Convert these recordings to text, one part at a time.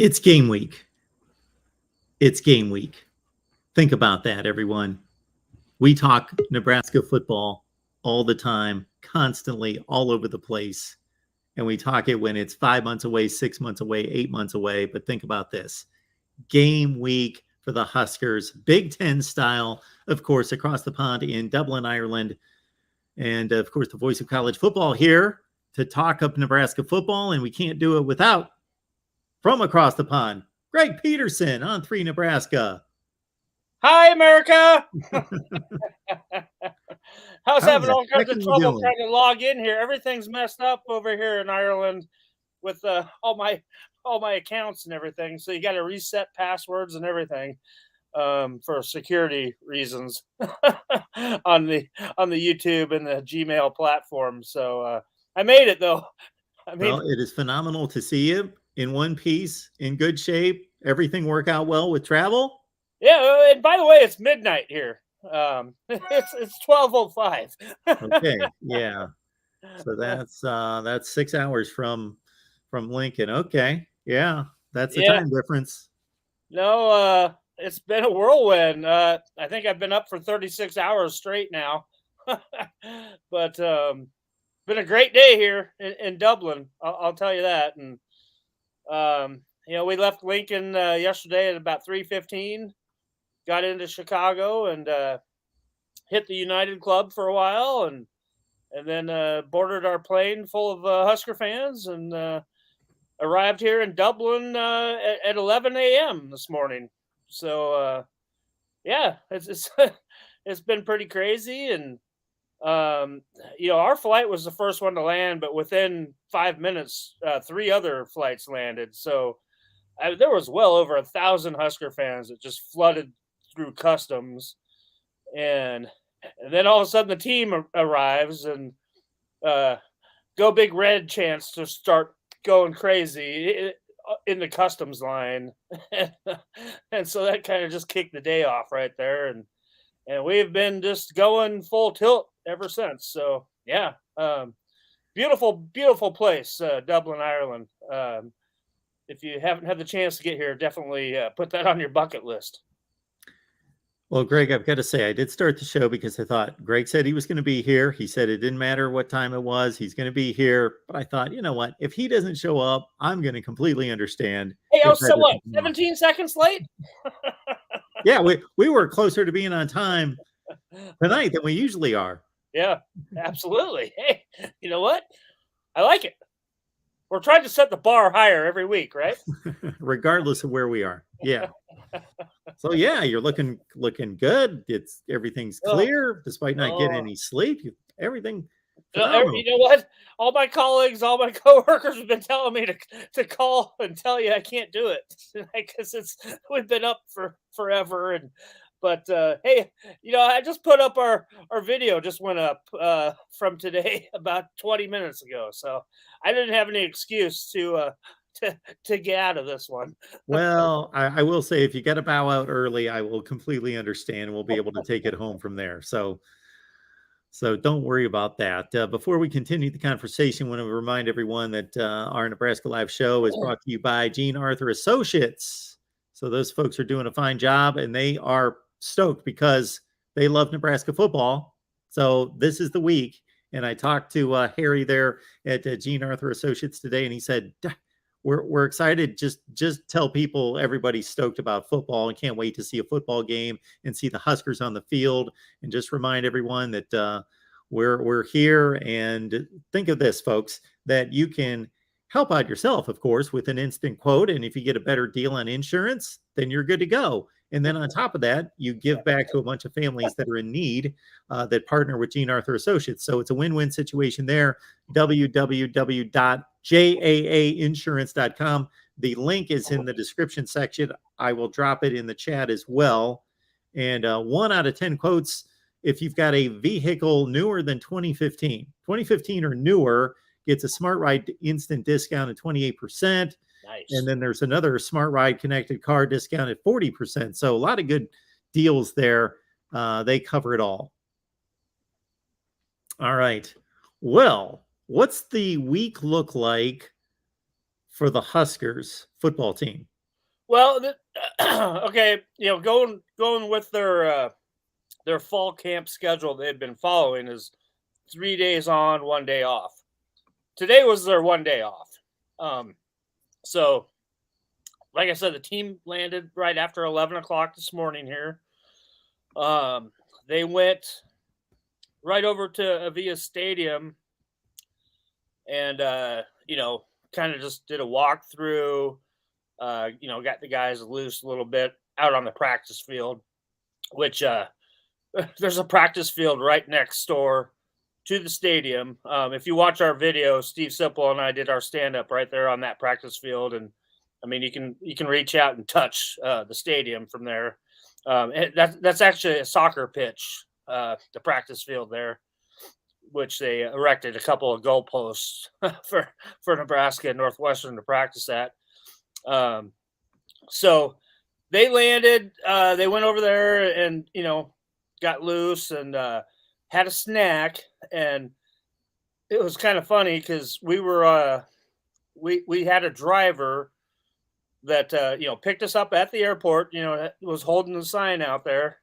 It's game week. It's game week. Think about that, everyone. We talk Nebraska football all the time, constantly, all over the place. And we talk it when it's 5 months away, 6 months away, 8 months away. But think about this game week for the Huskers, Big Ten style, of course, across the pond in Dublin, Ireland. And of course, the voice of college football here to talk up Nebraska football. And we can't do it without, from across the pond, Greg Peterson on 3 Nebraska. Hi, America. I was having all kinds of trouble trying to log in here. Everything's messed up over here in Ireland with all my accounts and everything. So you got to reset passwords and everything for security reasons on the YouTube and the Gmail platform. So I made it though. Well, it is phenomenal to see you in one piece, in good shape. Everything work out well with travel? Yeah, and by the way, it's midnight here. It's 12:05. Okay, yeah. So that's 6 hours from Lincoln. Okay, yeah, that's the time difference. No, it's been a whirlwind. I think I've been up for 36 hours straight now. But been a great day here in Dublin. I'll tell you that. And we left Lincoln yesterday at about 3:15. Got into Chicago and hit the United Club for a while, and then boarded our plane full of Husker fans, and arrived here in Dublin at 11 a.m. this morning. So yeah, it's it's been pretty crazy, and our flight was the first one to land, but within 5 minutes, 3 other flights landed. So there was well over 1,000 Husker fans that just flooded through customs, and then all of a sudden the team arrives, and Go Big Red chants to start going crazy in the customs line. And so that kind of just kicked the day off right there, and we've been just going full tilt ever since. So yeah, beautiful place, Dublin, Ireland. If you haven't had the chance to get here, definitely put that on your bucket list. Well, Greg, I've got to say, I did start the show because I thought Greg said he was going to be here. He said it didn't matter what time it was. He's going to be here. But I thought, you know what? If he doesn't show up, I'm going to completely understand. Hey, I was so what? 17 seconds late? Yeah, we were closer to being on time tonight than we usually are. Yeah, absolutely. Hey, you know what? I like it. We're trying to set the bar higher every week, right? Regardless of where we are. Yeah. So yeah, you're looking good. Everything's clear, despite not getting any sleep. Everything. You know what? All my colleagues, all my coworkers have been telling me to call and tell you I can't do it because we've been up for forever. But hey, I just put up our video. Just went up from today about 20 minutes ago, so I didn't have any excuse to get out of this one. Well, I will say, if you got to bow out early, I will completely understand. We'll be able to take it home from there. So don't worry about that. Before we continue the conversation, I want to remind everyone that our Nebraska Live show is brought to you by Gene Arthur Associates. So those folks are doing a fine job, and they are stoked because they love Nebraska football. So this is the week. And I talked to Harry there at Gene Arthur Associates today, and he said, we're excited. Just tell people everybody's stoked about football and can't wait to see a football game and see the Huskers on the field. And just remind everyone that we're here. And think of this, folks, that you can help out yourself, of course, with an instant quote. And if you get a better deal on insurance, then you're good to go. And then on top of that, you give back to a bunch of families that are in need that partner with Gene Arthur Associates. So it's a win-win situation there. www.jaainsurance.com. The link is in the description section. I will drop it in the chat as well. And 1 out of 10 quotes, if you've got a vehicle newer than 2015 or newer, gets a Smart Ride instant discount at 28%. Nice. And then there's another Smart Ride connected car discount at 40%. So a lot of good deals there. They cover it all. All right. Well, what's the week look like for the Huskers football team? Well, okay, going with their fall camp schedule they've been following is 3 days on, 1 day off. Today was their 1 day off. Um, so, like I said, the team landed right after 11 o'clock this morning here. They went right over to Avia Stadium and kind of just did a walkthrough. Got the guys loose a little bit out on the practice field, which there's a practice field right next door to the stadium. If you watch our video, Steve Sipple and I did our stand up right there on that practice field, and I mean you can reach out and touch the stadium from there. That's actually a soccer pitch, the practice field there, which they erected a couple of goalposts for Nebraska and Northwestern to practice at. So they landed. They went over there and got loose and had a snack, and it was kind of funny because we had a driver that picked us up at the airport. Was holding the sign out there.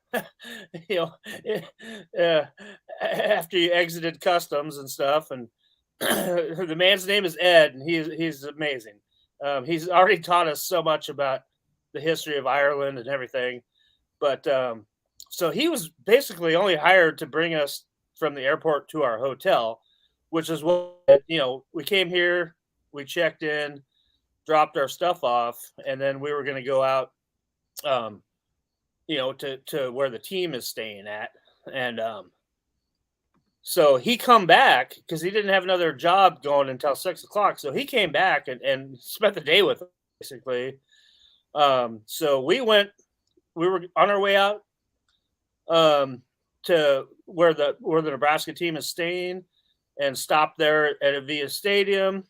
After you exited customs and stuff, and the man's name is Ed, and he's amazing. He's already taught us so much about the history of Ireland and everything, but so he was basically only hired to bring us from the airport to our hotel, which is what we came here, we checked in, dropped our stuff off, and then we were going to go out, to where the team is staying at, and so he come back because he didn't have another job going until 6 o'clock. So he came back and spent the day with us, basically. So we were on our way out to where the Nebraska team is staying, and stopped there at Avia Stadium.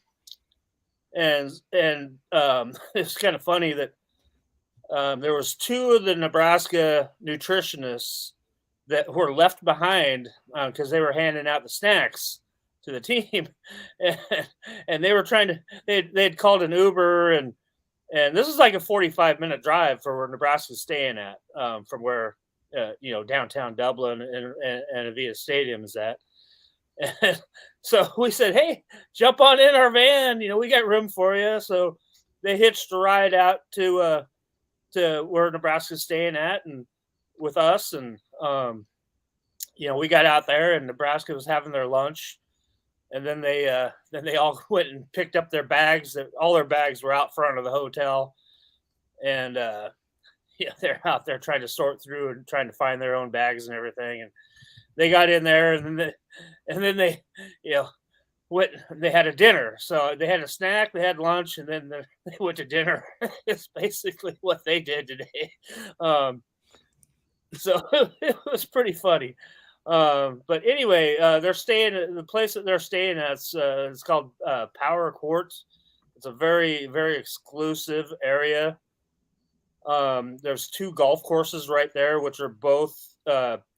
And it's kind of funny that there was two of the Nebraska nutritionists that were left behind because they were handing out the snacks to the team, and they were they'd called an Uber, and this is like a 45-minute drive for where Nebraska's staying at, from where downtown Dublin and Avia Stadium is at. And so we said, hey, jump on in our van, we got room for you. So they hitched a ride out to where Nebraska's staying at, and with us, and we got out there, and Nebraska was having their lunch, and then they all went and picked up their bags. All their bags were out front of the hotel, and they're out there trying to sort through and trying to find their own bags and everything. And they got in there, and then they went. They had a dinner, so they had a snack, they had lunch, and then they went to dinner. It's basically what they did today. So it was pretty funny. But anyway, they're staying at the place that they're staying at. It's called Power Courts. It's a very, very exclusive area. There's two golf courses right there, which are both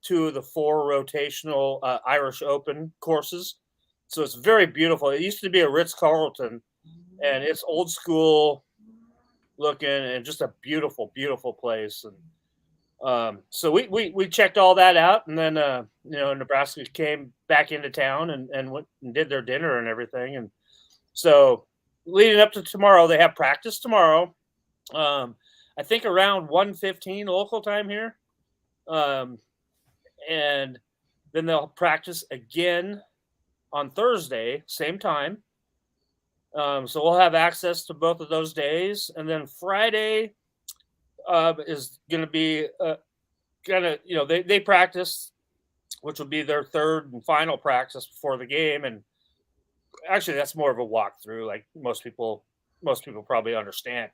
two of the four rotational Irish Open courses. So it's very beautiful. It used to be a Ritz-Carlton, and it's old school looking and just a beautiful, beautiful place. And so we checked all that out, and then Nebraska came back into town and went and did their dinner and everything. And so leading up to tomorrow, they have practice tomorrow. I think around 1:15 local time here. And then they'll practice again on Thursday, same time. So we'll have access to both of those days. And then Friday is going to be they practice, which will be their third and final practice before the game. And actually, that's more of a walkthrough, like most people probably understand.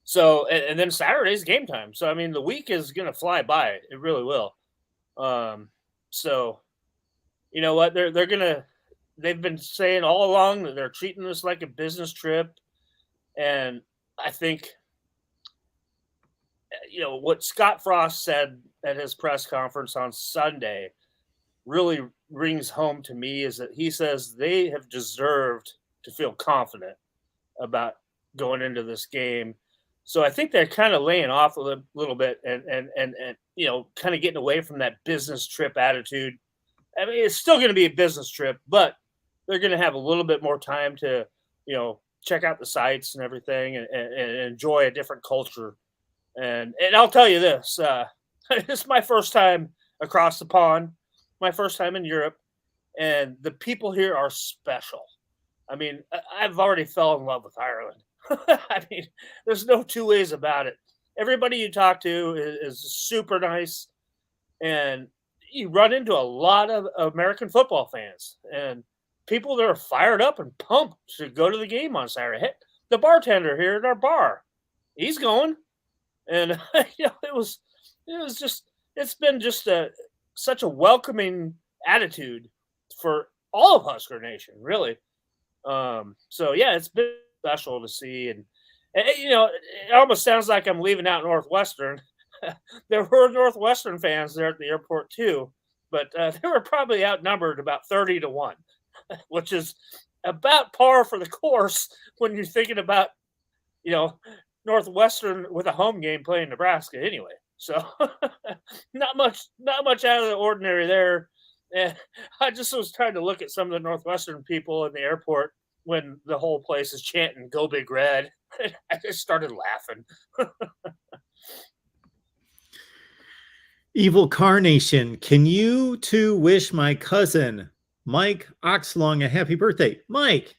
So, and then Saturday's game time. So, I mean, the week is going to fly by. It really will. So, you know what? They've been saying all along that they're treating this like a business trip. And I think, what Scott Frost said at his press conference on Sunday really rings home to me, is that he says they have deserved to feel confident about going into this game. So I think they're kind of laying off a little bit and kind of getting away from that business trip attitude. I mean, it's still going to be a business trip, but they're going to have a little bit more time to, check out the sites and everything and enjoy a different culture. And I'll tell you this, it's my first time across the pond, my first time in Europe, and the people here are special. I mean, I've already fell in love with Ireland. I mean, there's no two ways about it. Everybody you talk to is super nice, and you run into a lot of American football fans and people that are fired up and pumped to go to the game on Saturday. Hey, the bartender here at our bar, he's going, and it's been just such a welcoming attitude for all of Husker Nation, really. So yeah, it's been special to see, and it almost sounds like I'm leaving out Northwestern. There were Northwestern fans there at the airport too, but they were probably outnumbered about 30-1, which is about par for the course when you're thinking about Northwestern with a home game playing Nebraska anyway. So not much out of the ordinary there. And I just was trying to look at some of the Northwestern people in the airport when the whole place is chanting "Go Big Red." I just started laughing. Evil Carnation, can you two wish my cousin Mike Oxlong a happy birthday? Mike,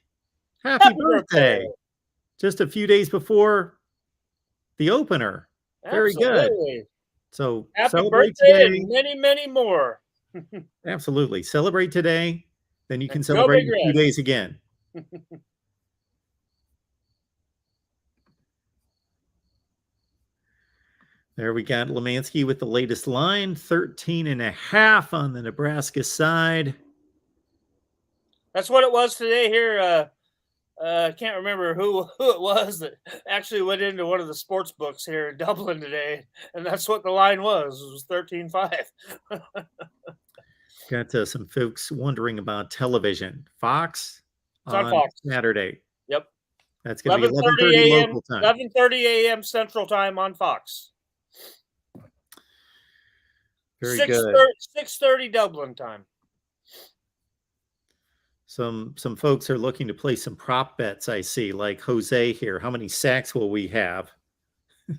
happy birthday! Just a few days before the opener. Very good. So happy birthday and many, many more. Absolutely. Celebrate today. Then you can celebrate in a few days again. There we got Lemansky with the latest line, 13.5 on the Nebraska side. That's what it was today here. I can't remember who it was that actually went into one of the sports books here in Dublin today, and that's what the line was. It was 13.5. Got some folks wondering about television. Fox on Fox Saturday. Yep. That's going to be 11:30 local time. 11:30 a.m. Central Time on Fox. Very good. 6:30 Dublin time. Some folks are looking to play some prop bets, I see, like Jose here. How many sacks will we have?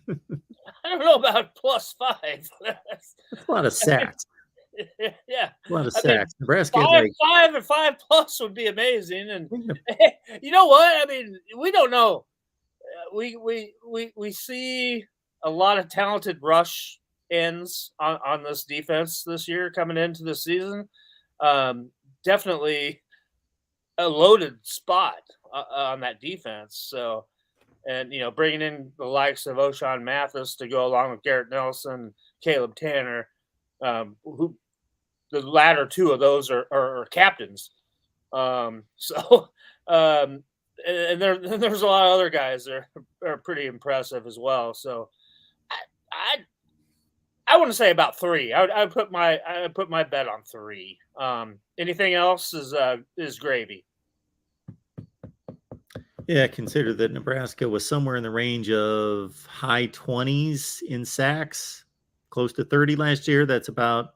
I don't know about +5. That's a lot of sacks. Yeah. A lot of sacks. Nebraska 5 and 5+ would be amazing. And you know what? I mean, we don't know. We see a lot of talented rush ends on this defense this year coming into the season. Definitely a loaded spot on that defense. So, and bringing in the likes of O'Shawn Mathis to go along with Garrett Nelson, Caleb Tanner, who the latter two of those are captains. And there's a lot of other guys that are pretty impressive as well. So I want to say about 3. I put my bet on 3. Anything else is gravy. Yeah, consider that Nebraska was somewhere in the range of high 20s in sacks, close to 30 last year. That's about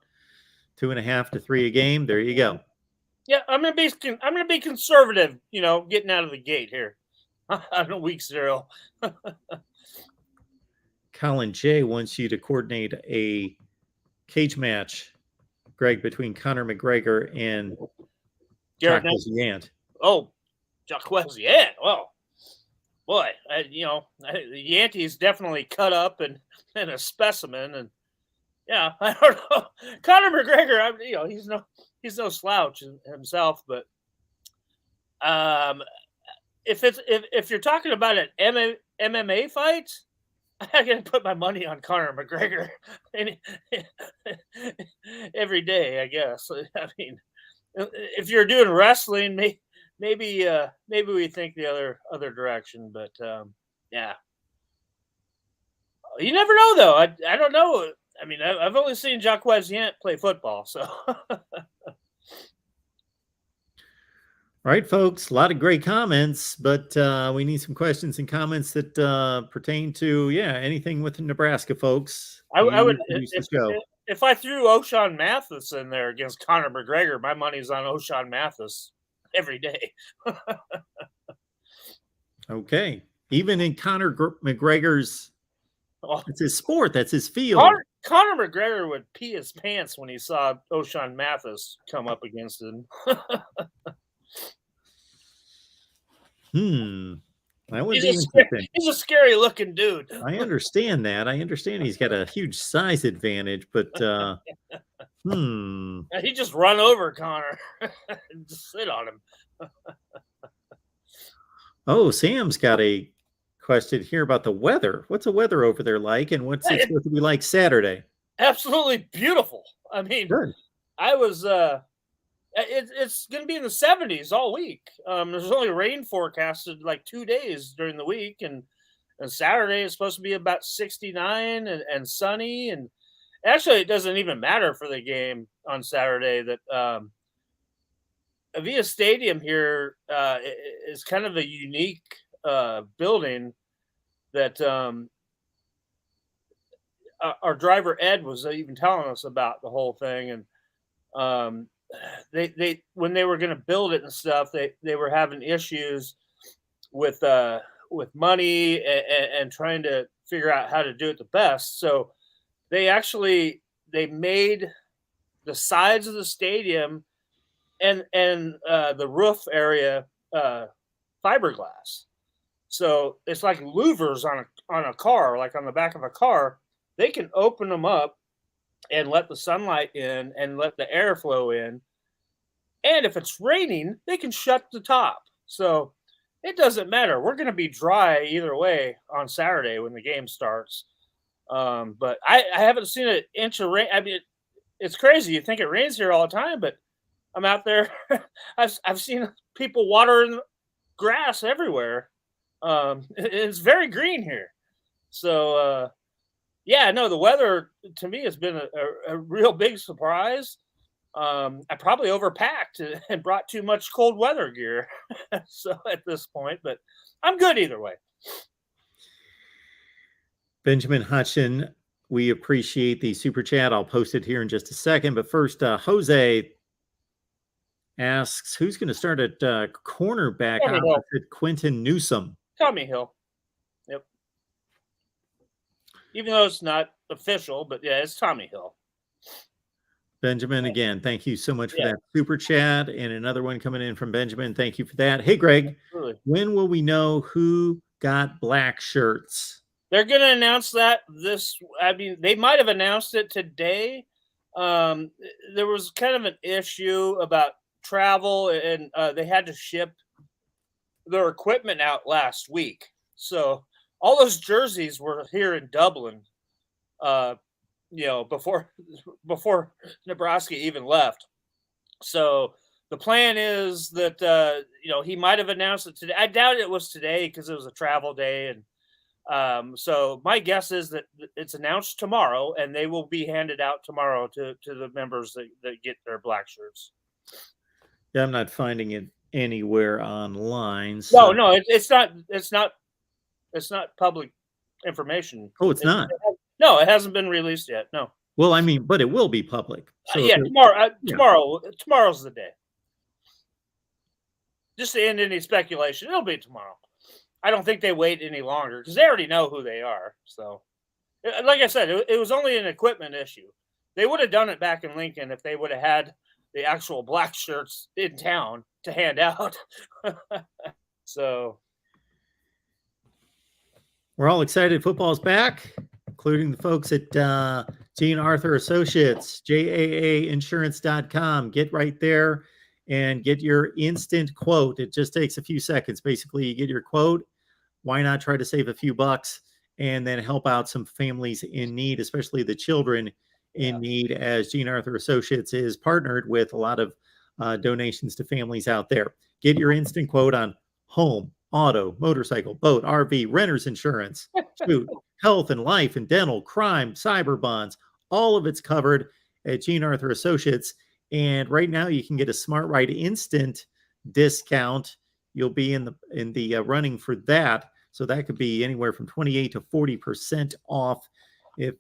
2.5 to 3 a game. There you go. Yeah, I'm gonna be conservative. Getting out of the gate here on week 0. Colin J wants you to coordinate a cage match, Greg, between Conor McGregor and Jacques Yant. Oh, Jacques Yant. Well, boy, Yanty's definitely cut up and a specimen. And yeah, I don't know. Conor McGregor, he's no slouch himself, but if you're talking about an MMA fight, I gotta put my money on Conor McGregor every day, I guess. I mean, if you're doing wrestling, maybe we think the other direction, but yeah, you never know though. I don't know. I mean, I've only seen Jacques Yant play football, so. All right, folks, a lot of great comments, but we need some questions and comments that pertain to, anything with Nebraska, folks. I would You produce the show. if I threw O'Shawn Mathis in there against Conor McGregor, my money's on O'Shawn Mathis every day. Okay. Even in McGregor's, Oh, it's his sport, that's his field. Conor McGregor would pee his pants when he saw O'Shawn Mathis come up against him. That would be interesting. He's a scary looking dude. I understand that. I understand he's got a huge size advantage, but He just run over Conor and just sit on him. Oh, Sam's got a question here about the weather. What's the weather over there like, and what's it supposed to be like Saturday? Absolutely beautiful. I mean, Good. I was it's going to be in the 70s all week. There's only rain forecasted like 2 days during the week, and Saturday is supposed to be about 69 and sunny. And actually, it doesn't even matter for the game on Saturday. That Avia Stadium here is kind of a unique building that our driver Ed was even telling us about the whole thing. And they when they were going to build it and stuff, they were having issues with money and trying to figure out how to do it the best. So they made the sides of the stadium and the roof area fiberglass. So it's like louvers on a car, like on the back of a car. They can open them up and let the sunlight in and let the air flow in. And if it's raining, they can shut the top. So it doesn't matter. We're going to be dry either way on Saturday when the game starts. But I haven't seen an inch of rain. I mean, it's crazy. You think it rains here all the time, but I'm out there. I've seen people watering grass everywhere. It's very green here. So, the weather to me has been a real big surprise. I probably overpacked and brought too much cold weather gear. So at this point, but I'm good either way. Benjamin Hutchin, we appreciate the super chat. I'll post it here in just a second. But first, Jose asks, who's going to start at cornerback opposite Quentin Newsome? Tommy Hill. Yep. Even though it's not official, but yeah, it's Tommy Hill. Benjamin, again, thank you so much for that super chat. And another one coming in from Benjamin. Thank you for that. Hey, Greg, when will we know who got black shirts? They're going to announce that they might have announced it today. There was kind of an issue about travel, and they had to ship their equipment out last week. So all those jerseys were here in Dublin, before Nebraska even left. So the plan is that, he might have announced it today. I doubt it was today because it was a travel day. And so my guess is that it's announced tomorrow, and they will be handed out tomorrow to the members that get their black shirts. Yeah, I'm not finding it anywhere online. So. No, it's not public information. Oh, it's not. No, it hasn't been released yet. No. Well, I mean, but it will be public. So tomorrow. Tomorrow's the day. Just to end any speculation, it'll be tomorrow. I don't think they wait any longer because they already know who they are. So, like I said, it was only an equipment issue. They would have done it back in Lincoln if they would have had the actual black shirts in town to hand out. So we're all excited. Football's back, including the folks at Gene Arthur Associates, JAAinsurance.com. Get right there and get your instant quote. It just takes a few seconds. Basically, you get your quote. Why not try to save a few bucks and then help out some families in need, especially the children in need, as Gene Arthur Associates is partnered with a lot of donations to families out there. Get your instant quote on home, auto, motorcycle, boat, RV, renter's insurance, food, health and life and dental, crime, cyber bonds. All of it's covered at Gene Arthur Associates. And right now you can get a Smart Ride instant discount. You'll be in the running for that. So that could be anywhere from 28 to 40% off if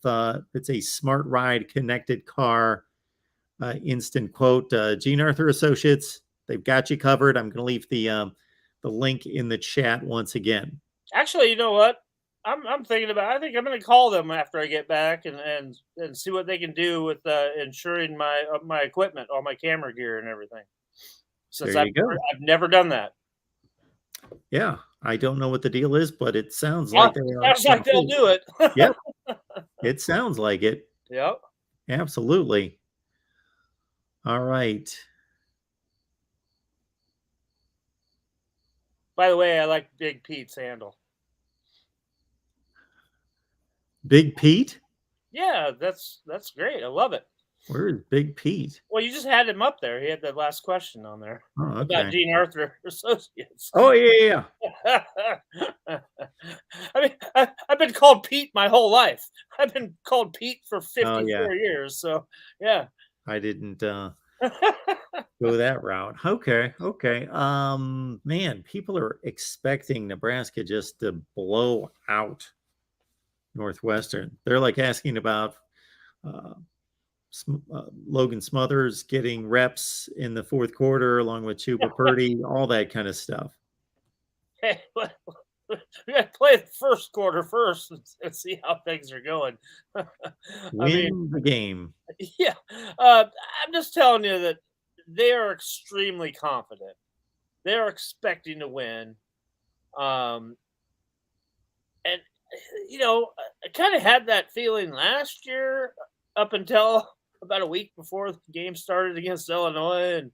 it's a Smart Ride connected car. Instant quote, Gene Arthur Associates, they've got you covered. I'm going to leave the link in the chat once again. Actually, you know what? I'm thinking about. I think I'm going to call them after I get back and see what they can do with insuring my equipment, all my camera gear and everything. Since There you go. I've never done that. Yeah, I don't know what the deal is, but it sounds like sounds like they'll do it. Yep, it sounds like it. Yep. Absolutely. All right. By the way, I like Big Pete's handle. Big Pete? Yeah, that's great. I love it. Where is Big Pete? Well, you just had him up there. He had the last question on there about Gene Arthur Associates. Oh, yeah. I mean, I've been called Pete my whole life. I've been called Pete for 54 years. So, yeah. I didn't go that route. Okay. Man, people are expecting Nebraska just to blow out Northwestern. They're like asking about Logan Smothers getting reps in the fourth quarter along with Chuba Purdy, all that kind of stuff. Hey, we got to play the first quarter first and see how things are going. Win the game. Yeah. I'm just telling you that they are extremely confident. They're expecting to win. And, I kind of had that feeling last year up until about a week before the game started against Illinois, and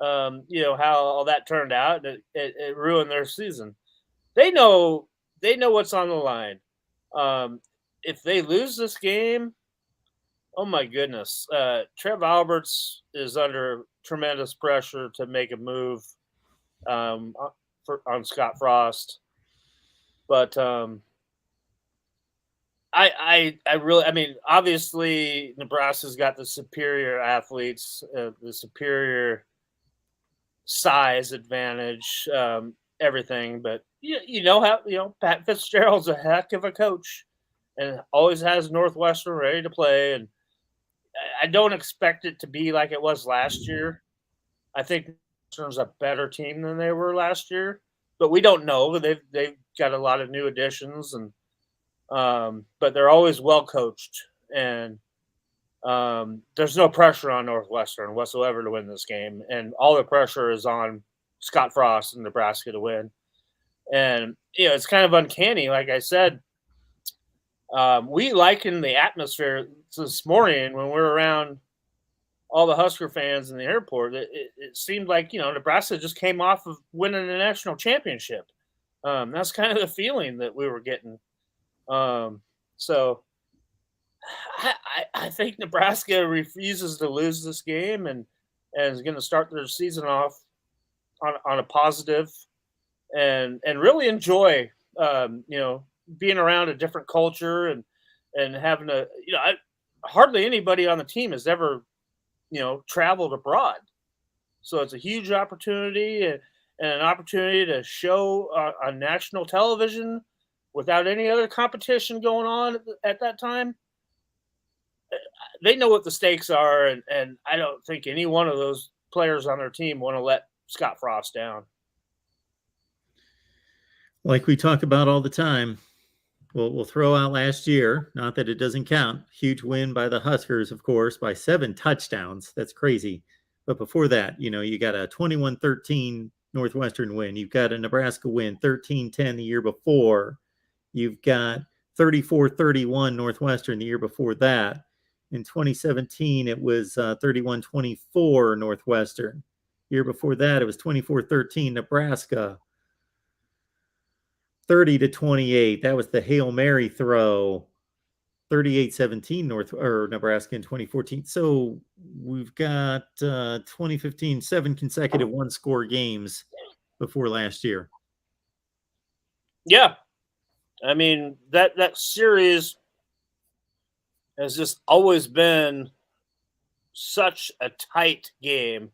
how all that turned out. It ruined their season. They know what's on the line. If they lose this game, oh my goodness, Trev Alberts is under tremendous pressure to make a move on Scott Frost. But I really, obviously Nebraska's got the superior athletes, the superior size advantage, everything. But Pat Fitzgerald's a heck of a coach and always has Northwestern ready to play. And I don't expect it to be like it was last year. I think Northwestern's a better team than they were last year, but we don't know. They've got a lot of new additions, and but they're always well coached, and there's no pressure on Northwestern whatsoever to win this game, and all the pressure is on Scott Frost and Nebraska to win. And it's kind of uncanny. Like I said, we likened the atmosphere this morning when we were around all the Husker fans in the airport. It seemed like Nebraska just came off of winning a national championship. That's kind of the feeling that we were getting. So I think Nebraska refuses to lose this game and is going to start their season off on a positive and really enjoy, being around a different culture and having hardly anybody on the team has ever, traveled abroad. So it's a huge opportunity and an opportunity to show on national television without any other competition going on at that time. They know what the stakes are, and I don't think any one of those players on their team want to let Scott Frost down. Like we talk about all the time, we'll throw out last year, not that it doesn't count. Huge win by the Huskers, of course, by 7 touchdowns. That's crazy. But before that, you got a 21-13 Northwestern win. You've got a Nebraska win, 13-10 the year before. You've got 34-31 Northwestern the year before that. In 2017, it was 31-24 Northwestern. Year before that, it was 24-13 Nebraska. 30-28. That was the Hail Mary throw. 38-17 Nebraska in 2014. So we've got 2015, 7 consecutive one-score games before last year. Yeah. That series has just always been such a tight game.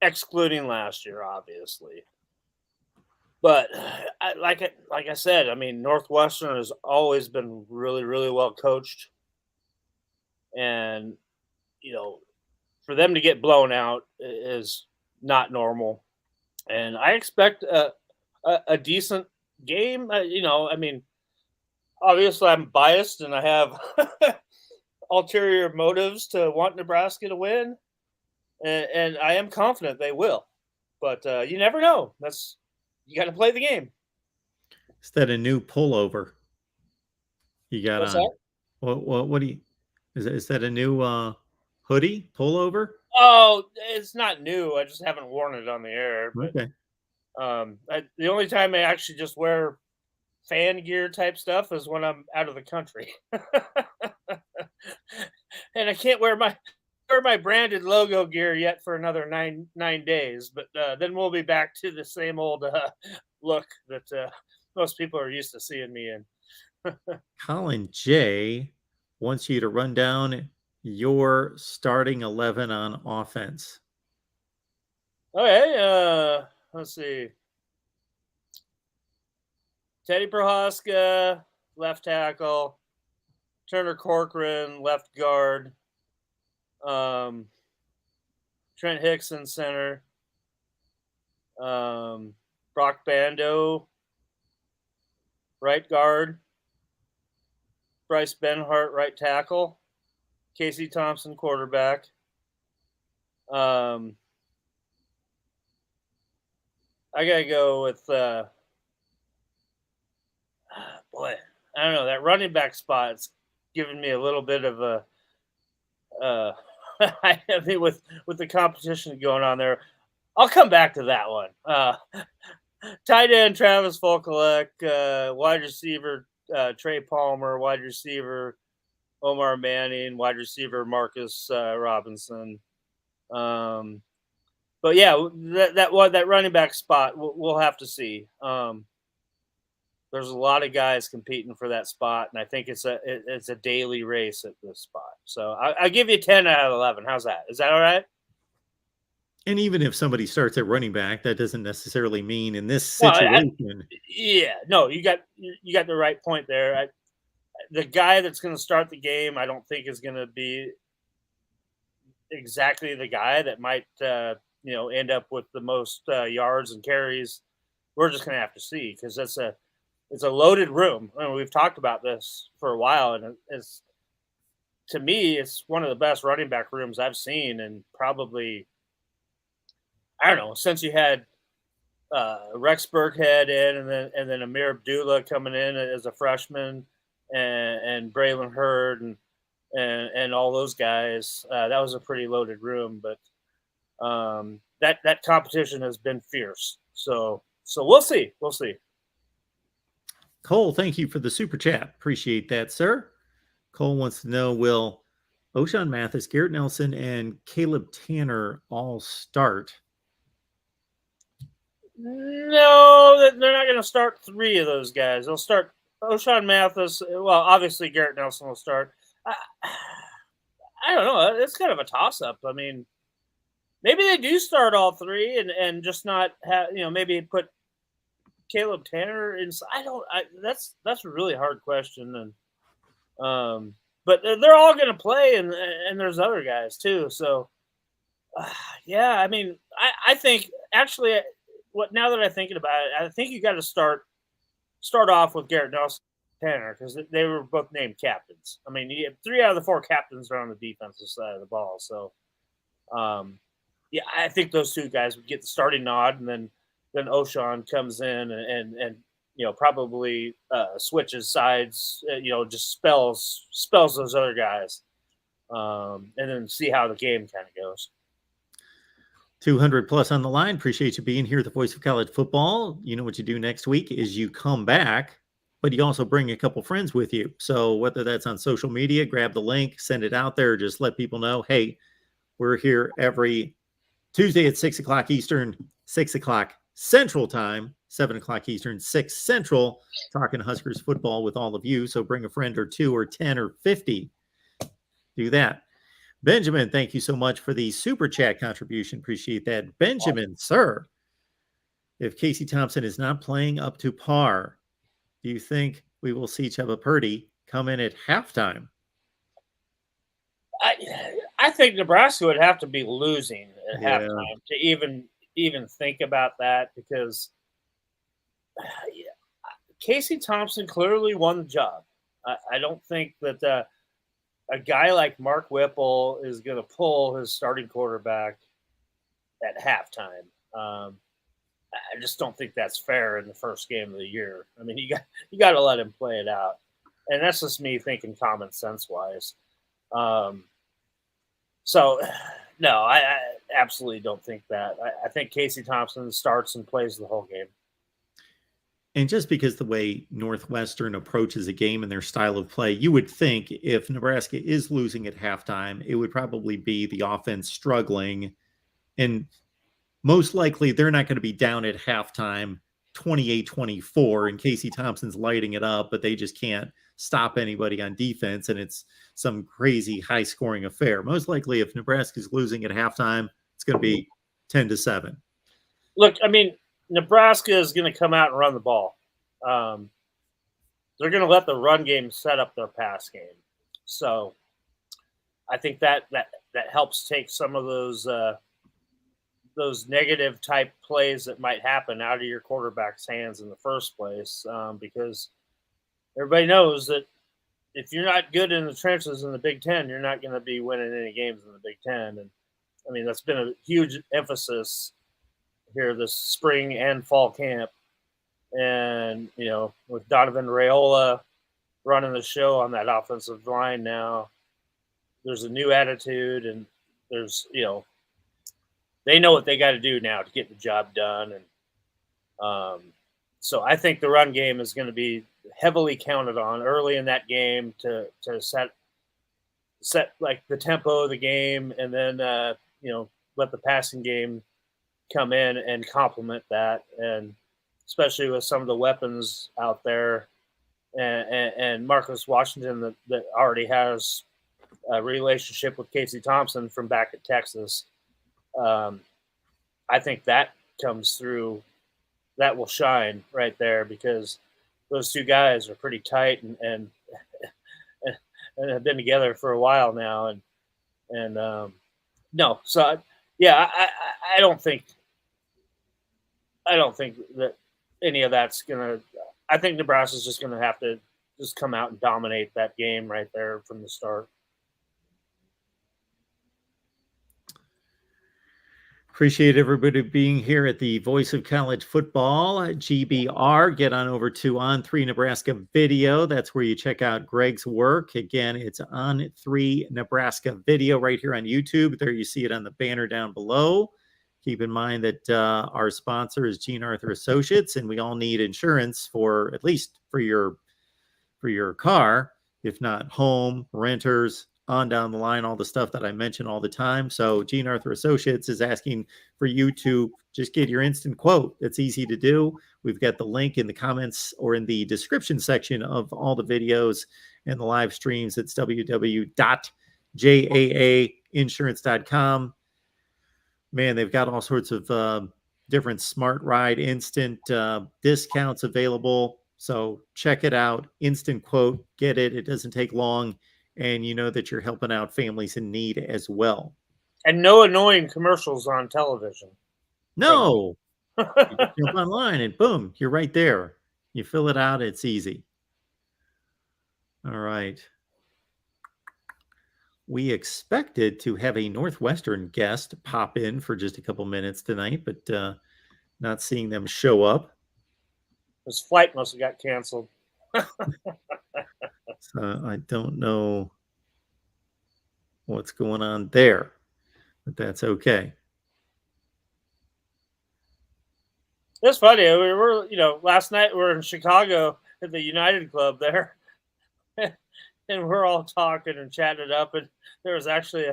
excluding last year, obviously. But like I said, I mean, Northwestern has always been really, really well coached, and you know, for them to get blown out is not normal. And I expect a decent game. I mean, obviously I'm biased and I have ulterior motives to want Nebraska to win, and I am confident they will. But you never know. You got to play the game. Is that a new pullover you got What's on? that? What do you is that a new hoodie pullover? Oh, it's not new. I just haven't worn it on the air. But Okay. the only time I actually just wear fan gear type stuff is when I'm out of the country, and I can't wear my branded logo gear yet for another nine days. But then we'll be back to the same old look that most people are used to seeing me in. Colin J wants you to run down your starting 11 on offense. Okay, let's see. Teddy Prohaska, left tackle. Turner Corcoran, left guard. Trent Hickson, center. Brock Bando, right guard. Bryce Benhart, right tackle. Casey Thompson, quarterback. I gotta go with boy. I don't know, that running back spot's giving me a little bit of a I mean, with the competition going on there. I'll come back to that one. Tight end Travis Folkalek, wide receiver Trey Palmer, wide receiver Omar Manning, wide receiver Marcus Robinson. But yeah, that running back spot we'll have to see. There's a lot of guys competing for that spot, and I think it's a daily race at this spot. So I give you 10 out of 11. How's that? Is that all right? And even if somebody starts at running back, that doesn't necessarily mean in this Well, situation. yeah, no, you got the right point there. The guy that's going to start the game, I don't think is going to be exactly the guy that might end up with the most yards and carries. We're just going to have to see, because it's a loaded room. I mean, we've talked about this for a while, and it's, to me, it's one of the best running back rooms I've seen, and probably, I don't know, since you had Rex Burkhead in, and then Amir Abdullah coming in as a freshman, and Braylon Hurd and all those guys. That was a pretty loaded room, but that competition has been fierce. So we'll see. We'll see. Cole, thank you for the super chat. Appreciate that, sir. Cole wants to know, will O'Shawn Mathis, Garrett Nelson, and Caleb Tanner all start? No, they're not going to start three of those guys. They'll start O'Shawn Mathis. Well, obviously Garrett Nelson will start. I don't know. It's kind of a toss-up. I mean, maybe they do start all three and just not have, maybe put Caleb Tanner inside. That's a really hard question. And but they're all going to play, and there's other guys too. So yeah, I mean, I think actually, now that I'm thinking about it, I think you got to start off with Garrett Nelson, Tanner, because they were both named captains. I mean, you have 3 out of the 4 captains are on the defensive side of the ball. So, yeah, I think those 2 guys would get the starting nod, and then O'Shawn comes in and probably switches sides, just spells those other guys, and then see how the game kind of goes. 200 plus on the line. Appreciate you being here at the Voice of College Football. You know what you do next week is you come back, but you also bring a couple friends with you. So whether that's on social media, grab the link, send it out there, just let people know, hey, we're here every Tuesday at 6 o'clock Eastern, 6 o'clock Central Time, 7 o'clock Eastern, 6 Central, talking Huskers football with all of you. So bring a friend or 2 or 10 or 50. Do that. Benjamin, thank you so much for the super chat contribution. Appreciate that. Benjamin, sir, if Casey Thompson is not playing up to par, do you think we will see Chuba Purdy come in at halftime? I think Nebraska would have to be losing at Yeah. halftime to even think about that, because Casey Thompson clearly won the job. I don't think that a guy like Mark Whipple is going to pull his starting quarterback at halftime. I just don't think that's fair in the first game of the year. I mean, you got to let him play it out, and that's just me thinking common sense wise. So, no, I absolutely don't think that. I think Casey Thompson starts and plays the whole game. And just because the way Northwestern approaches a game and their style of play, you would think if Nebraska is losing at halftime, it would probably be the offense struggling. And most likely they're not going to be down at halftime 28-24 and Casey Thompson's lighting it up, but they just can't stop anybody on defense. And it's some crazy high scoring affair. Most likely if Nebraska's losing at halftime, it's going to be 10-7. Look, I mean, Nebraska is going to come out and run the ball. They're going to let the run game set up their pass game. So I think that helps take some of those negative type plays that might happen out of your quarterback's hands in the first place, because everybody knows that if you're not good in the trenches in the Big Ten, you're not going to be winning any games in the Big Ten. And I mean, that's been a huge emphasis here this spring and fall camp. And, you know, with Donovan Raiola running the show on that offensive line now, there's a new attitude, and there's, you know, they know what they got to do now to get the job done. And so I think the run game is going to be heavily counted on early in that game to set like the tempo of the game, and then, you know, let the passing game come in and complement that. And especially with some of the weapons out there, and Marcus Washington that already has a relationship with Casey Thompson from back at Texas. I think that comes through. That will shine right there, because those two guys are pretty tight and have been together for a while now. And no, so yeah, I don't think that any of that's gonna. I think Nebraska's just gonna have to just come out and dominate that game right there from the start. Appreciate everybody being here at the Voice of College Football, GBR. Get on over to On3 Nebraska Video. That's where you check out Greg's work. Again, it's On3 Nebraska Video right here on YouTube. There you see it on the banner down below. Keep in mind that our sponsor is Gene Arthur Associates, and we all need insurance for at least for your car, if not home, renters, on down the line, all the stuff that I mention all the time. So Gene Arthur Associates is asking for you to just get your instant quote. It's easy to do. We've got the link in the comments or in the description section of all the videos and the live streams. It's www.jaainsurance.com. Man, they've got all sorts of different smart ride instant discounts available. So check it out. Instant quote, get it. It doesn't take long. And you know that you're helping out families in need as well. And no annoying commercials on television. No. You just jump online and boom, you're right there. You fill it out. It's easy. All right. We expected to have a Northwestern guest pop in for just a couple minutes tonight, but not seeing them show up. His flight must have got canceled. So I don't know what's going on there, but that's okay. It's funny. We were, you know, last night we were in Chicago at the United Club there, and we're all talking and chatting it up. And there was actually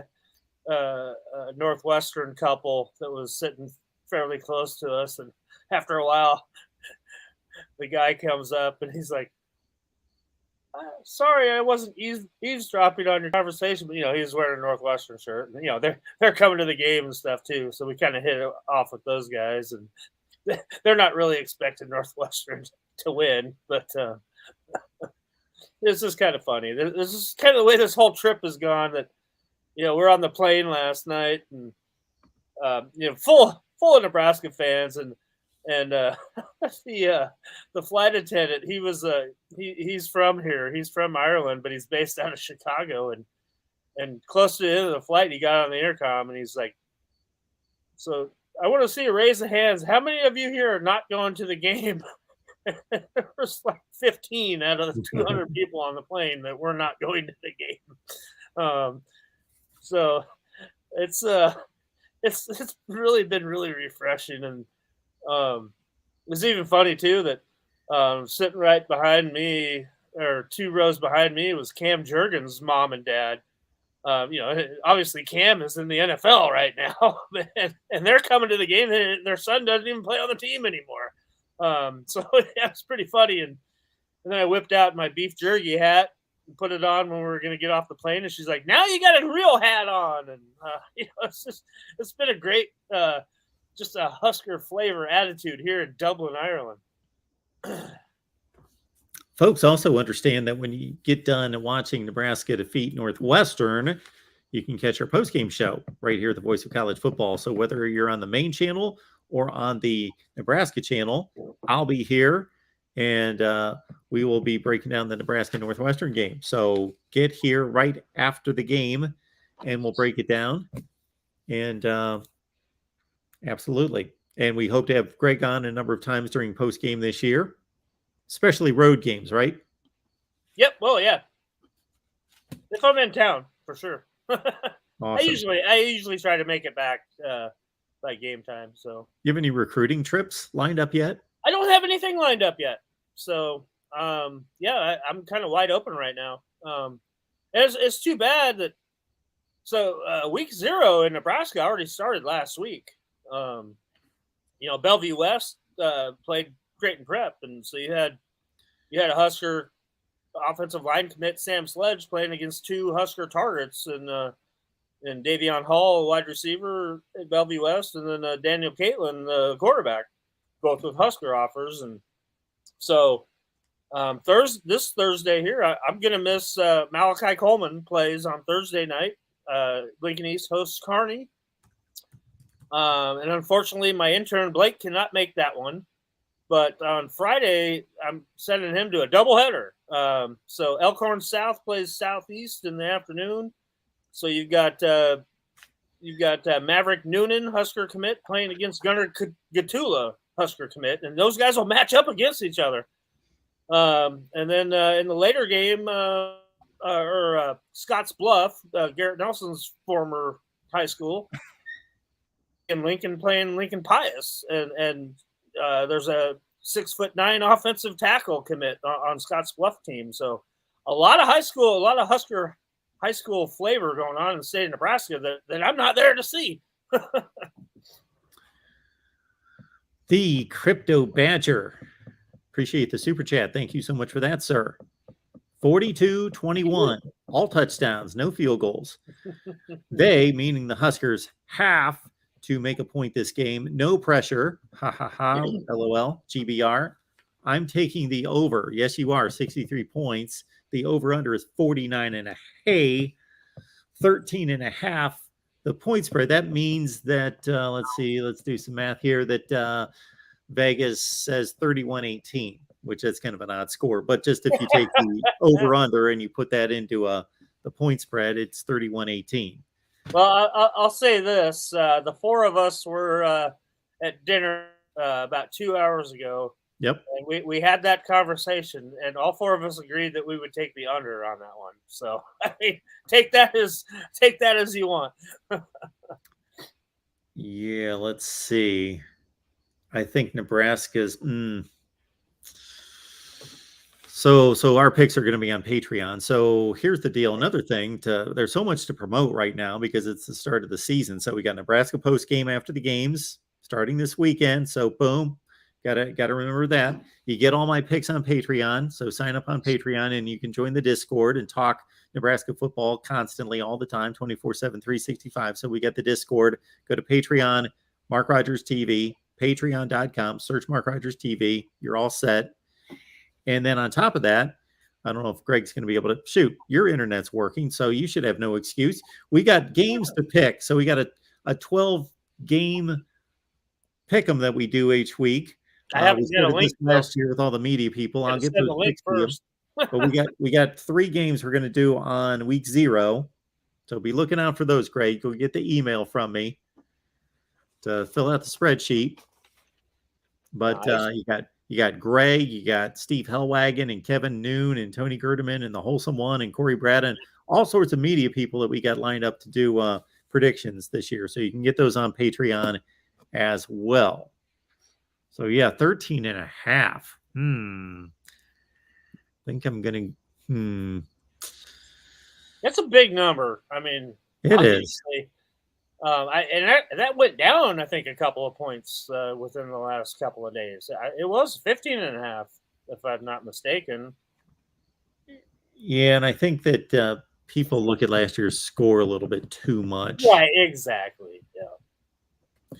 a Northwestern couple that was sitting fairly close to us. And after a while, the guy comes up and he's like, Sorry, I wasn't eavesdropping on your conversation, but he's wearing a Northwestern shirt, and they're coming to the game and stuff too. So we kind of hit it off with those guys, and they're not really expecting Northwestern to win, but this is kind of funny. This is kind of the way this whole trip has gone. That we're on the plane last night, and full of Nebraska fans, and the flight attendant, he's from here. He's from Ireland, but he's based out of Chicago. And close to the end of the flight, he got on the intercom and he's like, "So I want to see a raise of hands. How many of you here are not going to the game?" There was like 15 out of the 200 people on the plane that were not going to the game. So it's really been really refreshing, and it's even funny too that sitting right behind me, or 2 rows behind me, was Cam Jurgens' mom and dad. Obviously Cam is in the NFL right now, and they're coming to the game. Their son doesn't even play on the team anymore. So yeah, it's pretty funny. And then I whipped out my beef jerky hat and put it on when we were going to get off the plane. And she's like, "Now you got a real hat on." And it's been a great, just a Husker flavor attitude here in Dublin, Ireland. Folks also understand that when you get done watching Nebraska defeat Northwestern, you can catch our postgame show right here at the Voice of College Football. So whether you're on the main channel or on the Nebraska channel, I'll be here, and we will be breaking down the Nebraska Northwestern game. So get here right after the game, and we'll break it down. And absolutely. And we hope to have Greg on a number of times during postgame this year, especially road games, right? Yep. Well, yeah. If I'm in town, for sure. Awesome. I usually try to make it back by game time. So, you have any recruiting trips lined up yet? I don't have anything lined up yet. So, yeah, I'm kind of wide open right now. It's too bad that. So week 0 in Nebraska already started last week. Bellevue West played Creighton Prep, and so you had a Husker offensive line commit, Sam Sledge, playing against 2 Husker targets, and Davion Hall, wide receiver at Bellevue West, and then Daniel Caitlin, the quarterback, both with Husker offers. And so this Thursday here, I'm going to miss Malachi Coleman plays on Thursday night. Lincoln East hosts Kearney. And unfortunately, my intern Blake cannot make that one. But on Friday, I'm sending him to a doubleheader. So Elkhorn South plays Southeast in the afternoon. So you've got Maverick Noonan, Husker commit, playing against Gunnar Gatula, Husker commit, and those guys will match up against each other. And then in the later game, Scotts Bluff, Garrett Nelson's former high school, in Lincoln playing Lincoln Pius, and there's a 6'9" offensive tackle commit on Scotts Bluff team. So a lot of Husker high school flavor going on in the state of Nebraska that I'm not there to see. The Crypto Badger. Appreciate the super chat. Thank you so much for that, sir. 42-21, all touchdowns, no field goals. They, meaning the Huskers, have to make a point this game. No pressure. Ha ha ha. LOL. GBR. I'm taking the over. Yes, you are. 63 points. The over-under is 49.5. 13.5. The point spread. That means that, let's do some math here, that Vegas says 31-18, which is kind of an odd score. But just if you take the over-under and you put that into the point spread, it's 31-18. Well, I'll say this. The 4 of us were at dinner about 2 hours ago. Yep. And we had that conversation, and all 4 of us agreed that we would take the under on that one. So I mean, take that as you want. Yeah, let's see. I think Nebraska's So our picks are going to be on Patreon. So here's the deal. Another thing, there's so much to promote right now because it's the start of the season. So we got Nebraska post game after the games starting this weekend. So boom, Gotta remember that. You get all my picks on Patreon. So sign up on Patreon and you can join the Discord and talk Nebraska football constantly all the time, 24/7, 365. So we got the Discord. Go to Patreon, Mark Rogers TV, patreon.com, search Mark Rogers TV. You're all set. And then on top of that, I don't know if Greg's going to be able to shoot. Your internet's working, so you should have no excuse. We got games to pick. So we got a 12 game pick 'em that we do each week. I haven't We got a started link this last year with all the media people. I'll get send those the link picks to you. first. But we got 3 games we're going to do on week 0. So be looking out for those, Greg. Go get the email from me to fill out the spreadsheet. But Nice. you got Greg, you got Steve Hellwagon and Kevin Noon and Tony Gerdeman and the Wholesome One and Corey Brad and all sorts of media people that we got lined up to do predictions this year. So you can get those on Patreon as well. So yeah, 13 and a half. I think I'm going to, That's a big number. I mean, it is. That went down, I think, a couple of points within the last couple of days. It was 15 and a half, if I'm not mistaken. Yeah, and I think that people look at last year's score a little bit too much. Right, exactly. Yeah.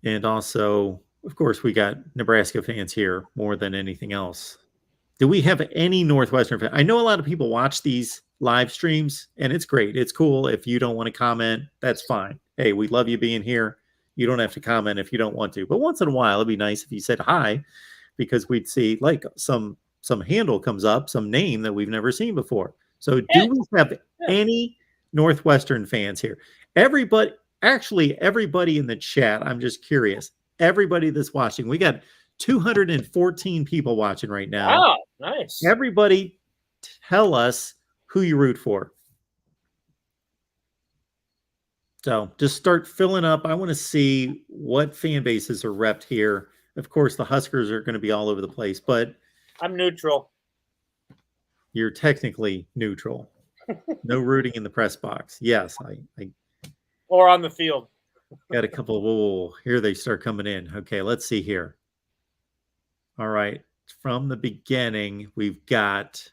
And also, of course, we got Nebraska fans here more than anything else. Do we have any Northwestern fans? I know a lot of people watch these live streams, and it's great. It's cool. If you don't want to comment, that's fine. Hey, we love you being here. You don't have to comment if you don't want to. But once in a while, it'd be nice if you said hi, because we'd see like some handle comes up, some name that we've never seen before. So do we have any Northwestern fans here? Everybody in the chat, I'm just curious. Everybody that's watching, we got 214 people watching right now. Wow, nice. Everybody tell us who you root for. So just start filling up. I want to see what fan bases are repped here. Of course, the Huskers are going to be all over the place, but I'm neutral. You're technically neutral. No rooting in the press box. Yes, I or on the field. Got a couple of, whoa, here they start coming in. Okay, let's see here. All right. From the beginning, we've got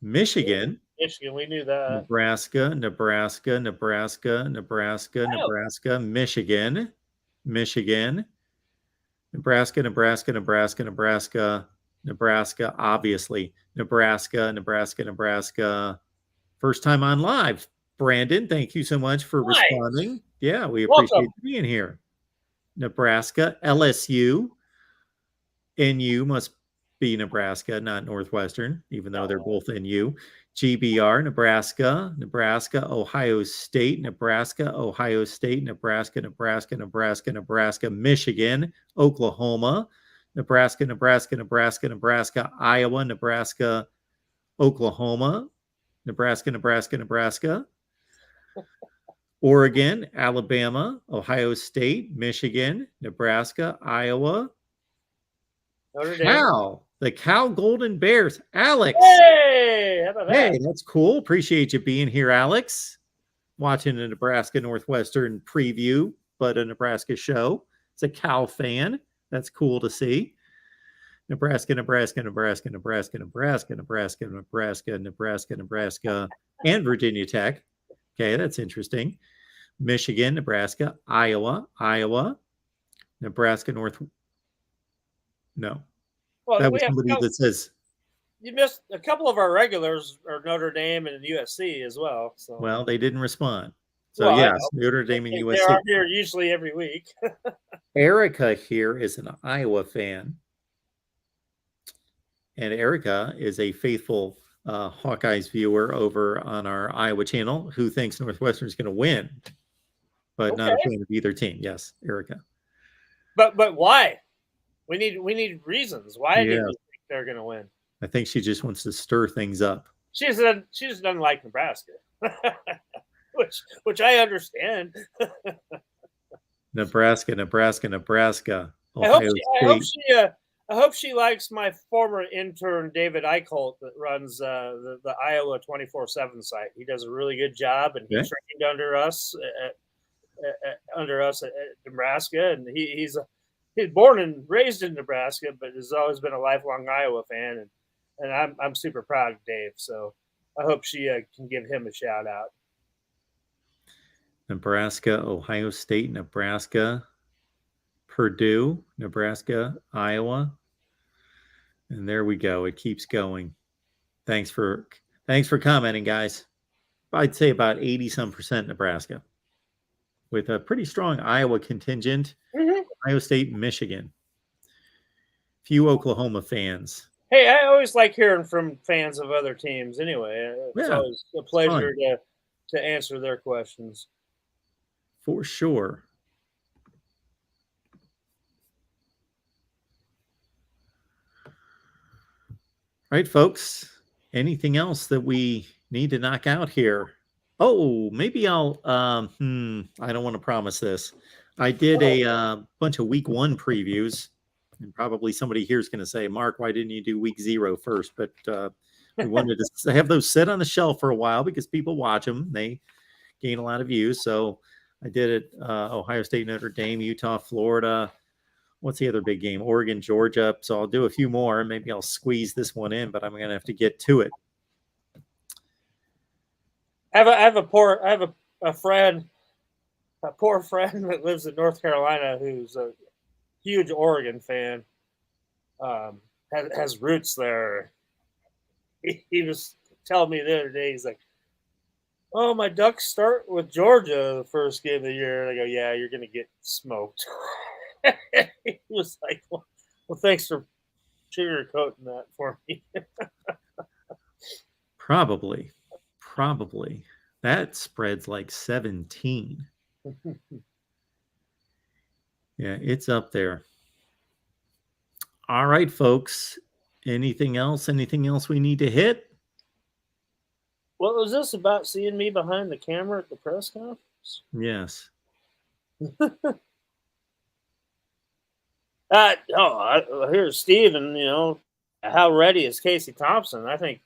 Michigan. Michigan, we knew that. Nebraska, Michigan, Nebraska, obviously. Nebraska. First time on live. Brandon, thank you so much for responding. Yeah, we appreciate you being here. Nebraska, LSU, NU must be Nebraska, not Northwestern, even though they're both NU. GBR, Nebraska, Ohio State, Nebraska, Michigan, Oklahoma, Nebraska, Iowa, Oklahoma, Nebraska. Oregon, Alabama, Ohio State, Michigan, Nebraska, Iowa. Cal, the Cal Golden Bears. Alex. Hey, how about that? Hey, that's cool. Appreciate you being here, Alex. Watching a Nebraska Northwestern preview, but a Nebraska show. It's a Cal fan. That's cool to see. Nebraska, and Virginia Tech. Okay, that's interesting. Michigan, Nebraska, Iowa, Nebraska North. No. Well, that was somebody that says. You missed a couple of our regulars are Notre Dame and USC as well. So. Well, they didn't respond. So, yes, Notre Dame and USC. They are here usually every week. Erica here is an Iowa fan. And Erica is a faithful Hawkeyes viewer over on our Iowa channel who thinks Northwestern is going to win, but not a fan of either team. Yes, Erica. But why? We need reasons. Why do you think they're going to win? I think she just wants to stir things up. She just doesn't like Nebraska, which I understand. Nebraska. I hope she likes my former intern David Eichholt that runs the Iowa 24/7 site. He does a really good job, and he trained under us at Nebraska, and he's he's born and raised in Nebraska, but has always been a lifelong Iowa fan, and I'm super proud of Dave. So I hope she can give him a shout out. Nebraska, Ohio State, Nebraska, Purdue, Nebraska, Iowa. And there we go. It keeps going. Thanks for commenting, guys. I'd say about 80% Nebraska, with a pretty strong Iowa contingent, Ohio State, Michigan. Few Oklahoma fans. Hey, I always like hearing from fans of other teams. Anyway, it's always a pleasure to answer their questions. For sure. All right, folks. Anything else that we need to knock out here? Oh, maybe I'll. I don't want to promise this. I did a bunch of week 1 previews, and probably somebody here is going to say, "Mark, why didn't you do week 0 first?" But we wanted to have those sit on the shelf for a while because people watch them; they gain a lot of views. So I did it: Ohio State, Notre Dame, Utah, Florida. What's the other big game? Oregon, Georgia. So I'll do a few more. Maybe I'll squeeze this one in, but I'm going to have to get to it. I have a friend, a poor friend that lives in North Carolina who's a huge Oregon fan. Has roots there. He was telling me the other day, he's like, "Oh, my Ducks start with Georgia the first game of the year." And I go, "Yeah, you're going to get smoked." He was like, well, thanks for sugarcoating that for me. Probably. That spreads like 17. Yeah, it's up there. All right, folks. Anything else we need to hit? What was this about seeing me behind the camera at the press conference? Yes. Here's Steven, how ready is Casey Thompson? I think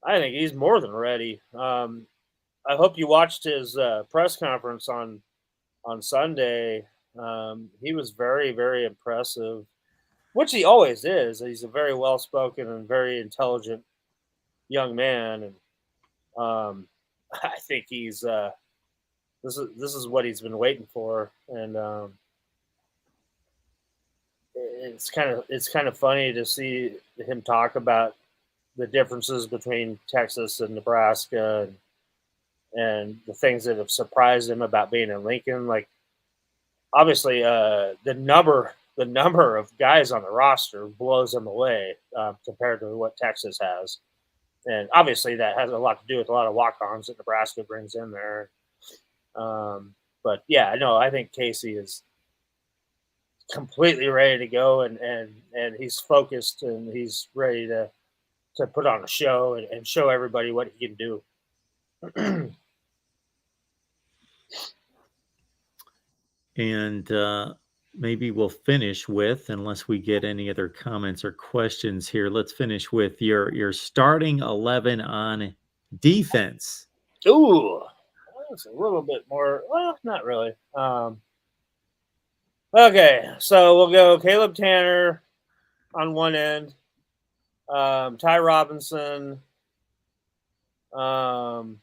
he's more than ready. I hope you watched his press conference on Sunday. He was very, very impressive, which he always is. He's a very well-spoken and very intelligent young man, and I think he's this is what he's been waiting for, and it's kind of funny to see him talk about the differences between Texas and Nebraska, and the things that have surprised him about being in Lincoln. Like, obviously, the number of guys on the roster blows him away compared to what Texas has, and obviously that has a lot to do with a lot of walk-ons that Nebraska brings in there. But yeah, no, I think Casey is completely ready to go, and he's focused, and he's ready to put on a show and show everybody what he can do. And maybe we'll finish with, unless we get any other comments or questions here, let's finish with your starting 11 on defense. Ooh, that's a little bit more. Well, not really. Okay, so we'll go Caleb Tanner on one end, Ty Robinson, I'm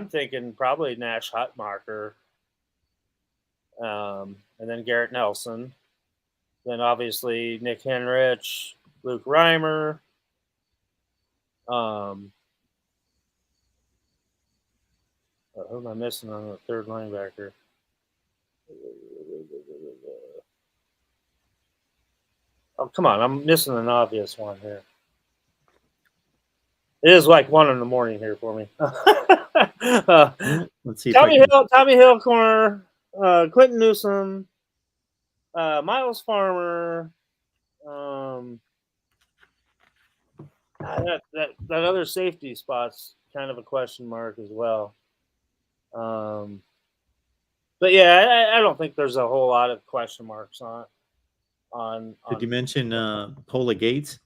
thinking probably Nash Hutmacher, and then Garrett Nelson, then obviously Nick Henrich, Luke Reimer, who am I missing on the third linebacker? Oh, come on. I'm missing an obvious one here. It is like 1 a.m. here for me. Let's see. Tommy Hill corner, Quentin Newsom, Miles Farmer, that other safety spot's kind of a question mark as well. But yeah, I don't think there's a whole lot of question marks on. Did you mention Pola Gates?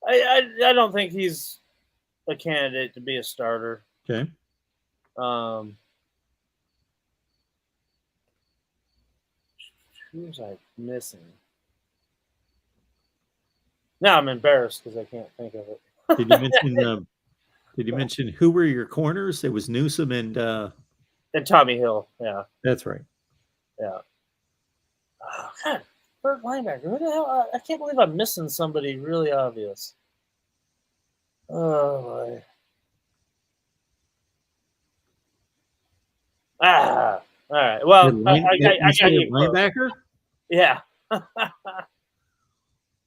I don't think he's a candidate to be a starter. Okay. Who's I missing? Now I'm embarrassed because I can't think of it. Did you mention? Did you mention who were your corners? It was Newsom and Tommy Hill. Yeah. That's right. Yeah. Oh, God, third linebacker. Who the hell? I can't believe I'm missing somebody really obvious. Oh boy. All right. Well, I got you. Linebacker. Yeah.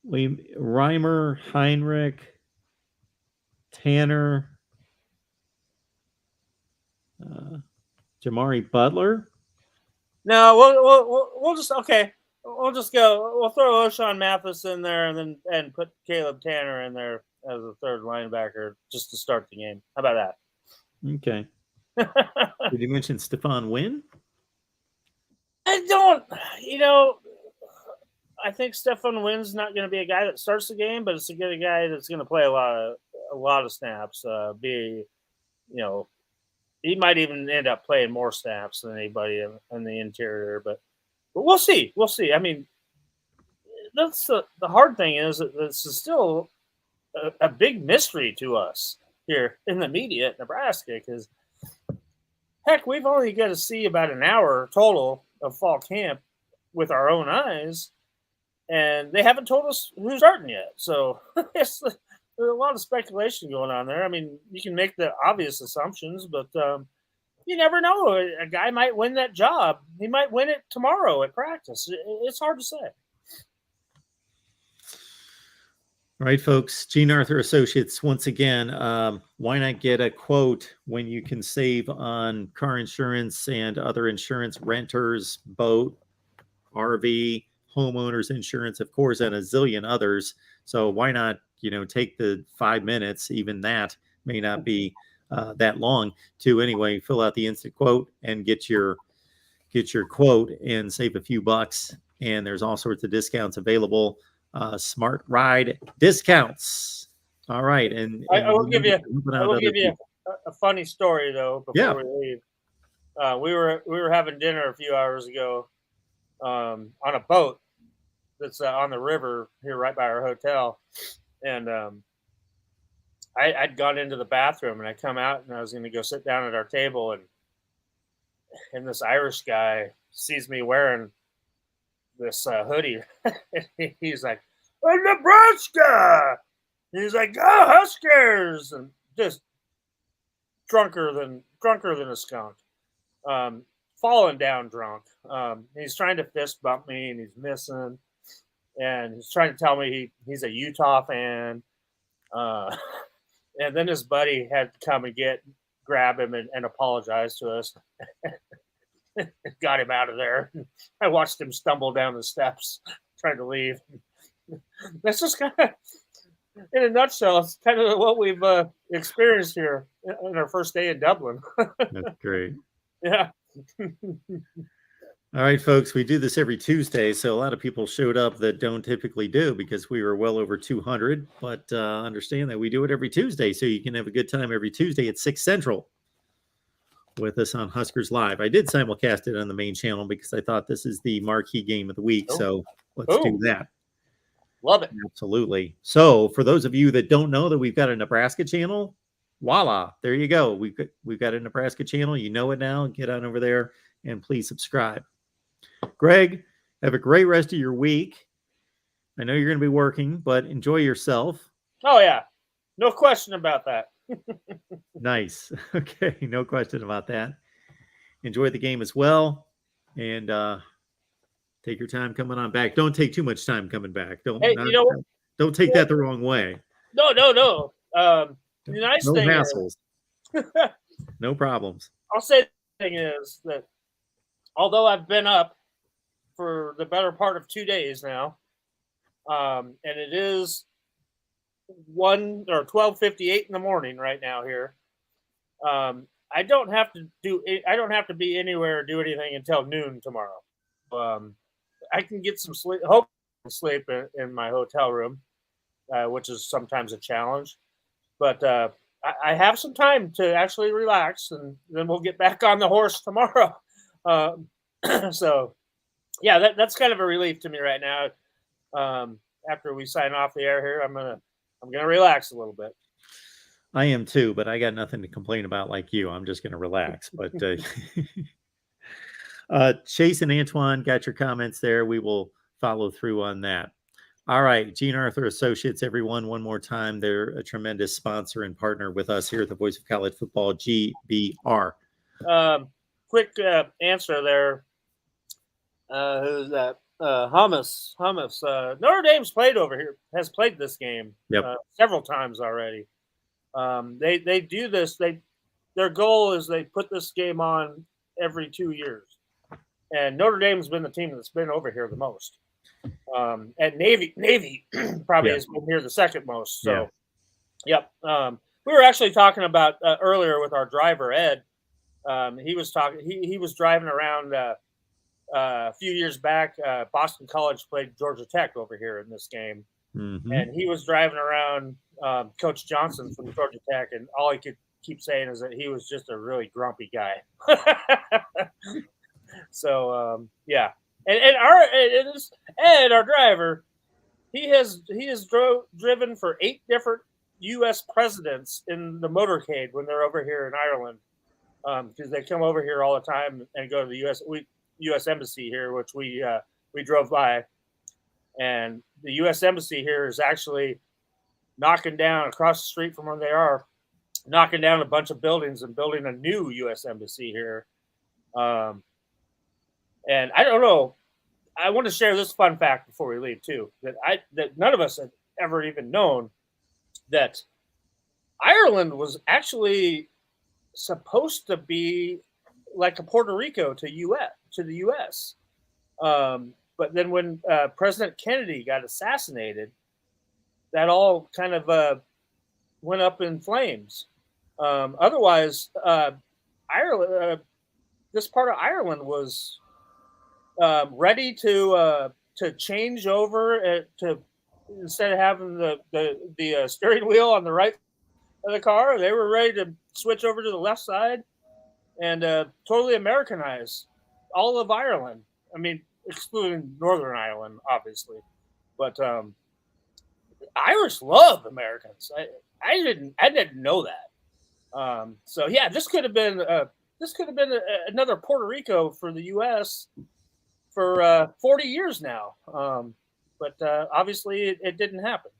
Reimer, Heinrich, Tanner, Jamari Butler. No, we'll just okay. We'll just go. We'll throw O'Shawn Mathis in there, and put Caleb Tanner in there as a third linebacker just to start the game. How about that? Okay. Did you mention Stephon Wynn? I don't. I think Stephon Wynn's not going to be a guy that starts the game, but it's a good guy that's going to play a lot of snaps. He might even end up playing more snaps than anybody in the interior, but we'll see. We'll see. I mean, that's the hard thing is that this is still a big mystery to us here in the media at Nebraska because, heck, we've only got to see about an hour total of fall camp with our own eyes, and they haven't told us who's starting yet. So there's a lot of speculation going on there. I mean, you can make the obvious assumptions, but you never know. A guy might win that job. He might win it tomorrow at practice. It's hard to say. All right, folks. Gene Arthur Associates, once again, why not get a quote when you can save on car insurance and other insurance, renters, boat, RV, homeowners insurance, of course, and a zillion others. So why not, take the 5 minutes, even that may not be that long, to anyway, fill out the instant quote and get your quote and save a few bucks. And there's all sorts of discounts available. Smart ride discounts. All right. And I will give you a funny story though before we leave. We were having dinner a few hours ago on a boat that's on the river here right by our hotel, and I'd gone into the bathroom and I come out and I was going to go sit down at our table, and this Irish guy sees me wearing this hoodie. He's like, "Oh, Nebraska!" He's like, "Go Huskers!" And just drunker than a skunk, falling down drunk. He's trying to fist bump me and he's missing, and he's trying to tell me he's a Utah fan. And then his buddy had to come and grab him and apologize to us. Got him out of there. I watched him stumble down the steps trying to leave. That's just kind of, in a nutshell, it's kind of what we've experienced here on our first day in Dublin. That's great. Yeah. All right, folks, we do this every Tuesday, so a lot of people showed up that don't typically do because we were well over 200, but understand that we do it every Tuesday, so you can have a good time every Tuesday at 6 Central with us on Huskers Live. I did simulcast it on the main channel because I thought this is the marquee game of the week, so let's do that. Love it. Absolutely. So for those of you that don't know that we've got a Nebraska channel, voila, there you go. We've got a Nebraska channel. You know it now. Get on over there and please subscribe. Greg, have a great rest of your week. I know you're going to be working, but enjoy yourself. Oh, yeah. No question about that. Nice. Okay. No question about that. Enjoy the game as well. And take your time coming on back. Don't take too much time coming back. Don't take that the wrong way. No. The nice thing hassles. No problems. I'll say the thing is that although I've been up for the better part of 2 days now, and it is 12:58 in the morning right now here. I don't have to be anywhere or do anything until noon tomorrow. I can get some sleep. Hope sleep in my hotel room, which is sometimes a challenge. But I have some time to actually relax, and then we'll get back on the horse tomorrow. Um, so yeah, that's kind of a relief to me right now. After we sign off the air here, I'm gonna relax a little bit. I am too, but I got nothing to complain about like you. I'm just going to relax. But Chase and Antoine got your comments there. We will follow through on that. All right, Gene Arthur Associates, everyone, one more time. They're a tremendous sponsor and partner with us here at the Voice of College Football, GBR. Quick answer there. Who's that? Hummus. Notre Dame's has played this game several times already. They do this. Their goal is they put this game on every 2 years, and Notre Dame's been the team that's been over here the most. And Navy probably has been here the second most. So, yep. We were actually talking about earlier with our driver Ed. He was talking. He was driving around a few years back. Boston College played Georgia Tech over here in this game, and he was driving around Coach Johnson from Georgia Tech, and all he could keep saying is that he was just a really grumpy guy. So yeah. And Ed, our driver, he has driven for 8 different U.S. presidents in the motorcade when they're over here in Ireland, because they come over here all the time and go to the U.S. Embassy here, which we drove by, and the U.S. Embassy here is actually knocking down across the street from where they are, knocking down a bunch of buildings and building a new U.S. Embassy here. And I don't know. I want to share this fun fact before we leave too, that none of us had ever even known, that Ireland was actually supposed to be like a Puerto Rico to the U.S. But then when President Kennedy got assassinated, that all kind of went up in flames. Otherwise, Ireland, this part of Ireland was ready to change over to, instead of having the steering wheel on the right of the car, they were ready to switch over to the left side and totally Americanize all of Ireland. I mean, excluding Northern Ireland, obviously, but Irish love Americans. I didn't know that. So yeah, this could have been another Puerto Rico for the U.S. for 40 years now. But obviously it didn't happen.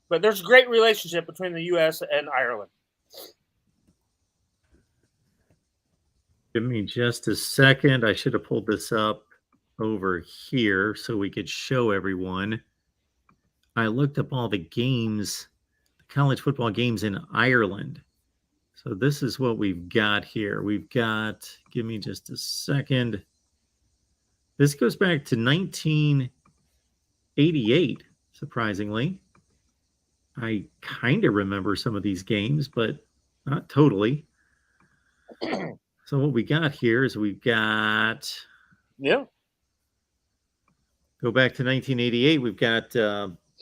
But there's a great relationship between the U.S. and Ireland. Give me just a second. I should have pulled this up over here so we could show everyone. I looked up all the games, the college football games in Ireland. So this is what we've got here. We've got, give me just a second. This goes back to 1988, surprisingly. I kind of remember some of these games, but not totally. So what we got here is we've got... Yeah. Go back to 1988. We've got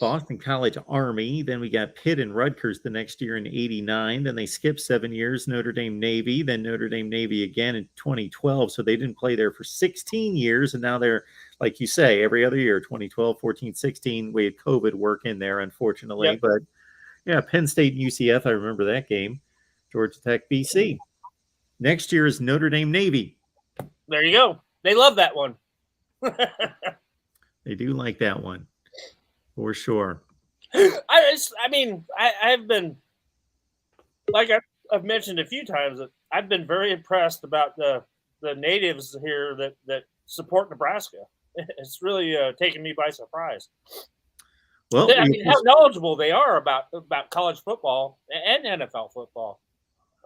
Boston College Army. Then we got Pitt and Rutgers the next year in 89. Then they skipped 7 years, Notre Dame Navy. Then Notre Dame Navy again in 2012. So they didn't play there for 16 years. And now they're, like you say, every other year, 2012, 14, 16. We had COVID work in there, unfortunately. Yep. But yeah, Penn State and UCF, I remember that game. Georgia Tech, BC. Next year is Notre Dame Navy. There you go. They love that one. They do like that one, for sure. I've been, like I've mentioned a few times, that I've been very impressed about the natives here that support Nebraska. It's really taken me by surprise. Well, how knowledgeable they are about college football and NFL football.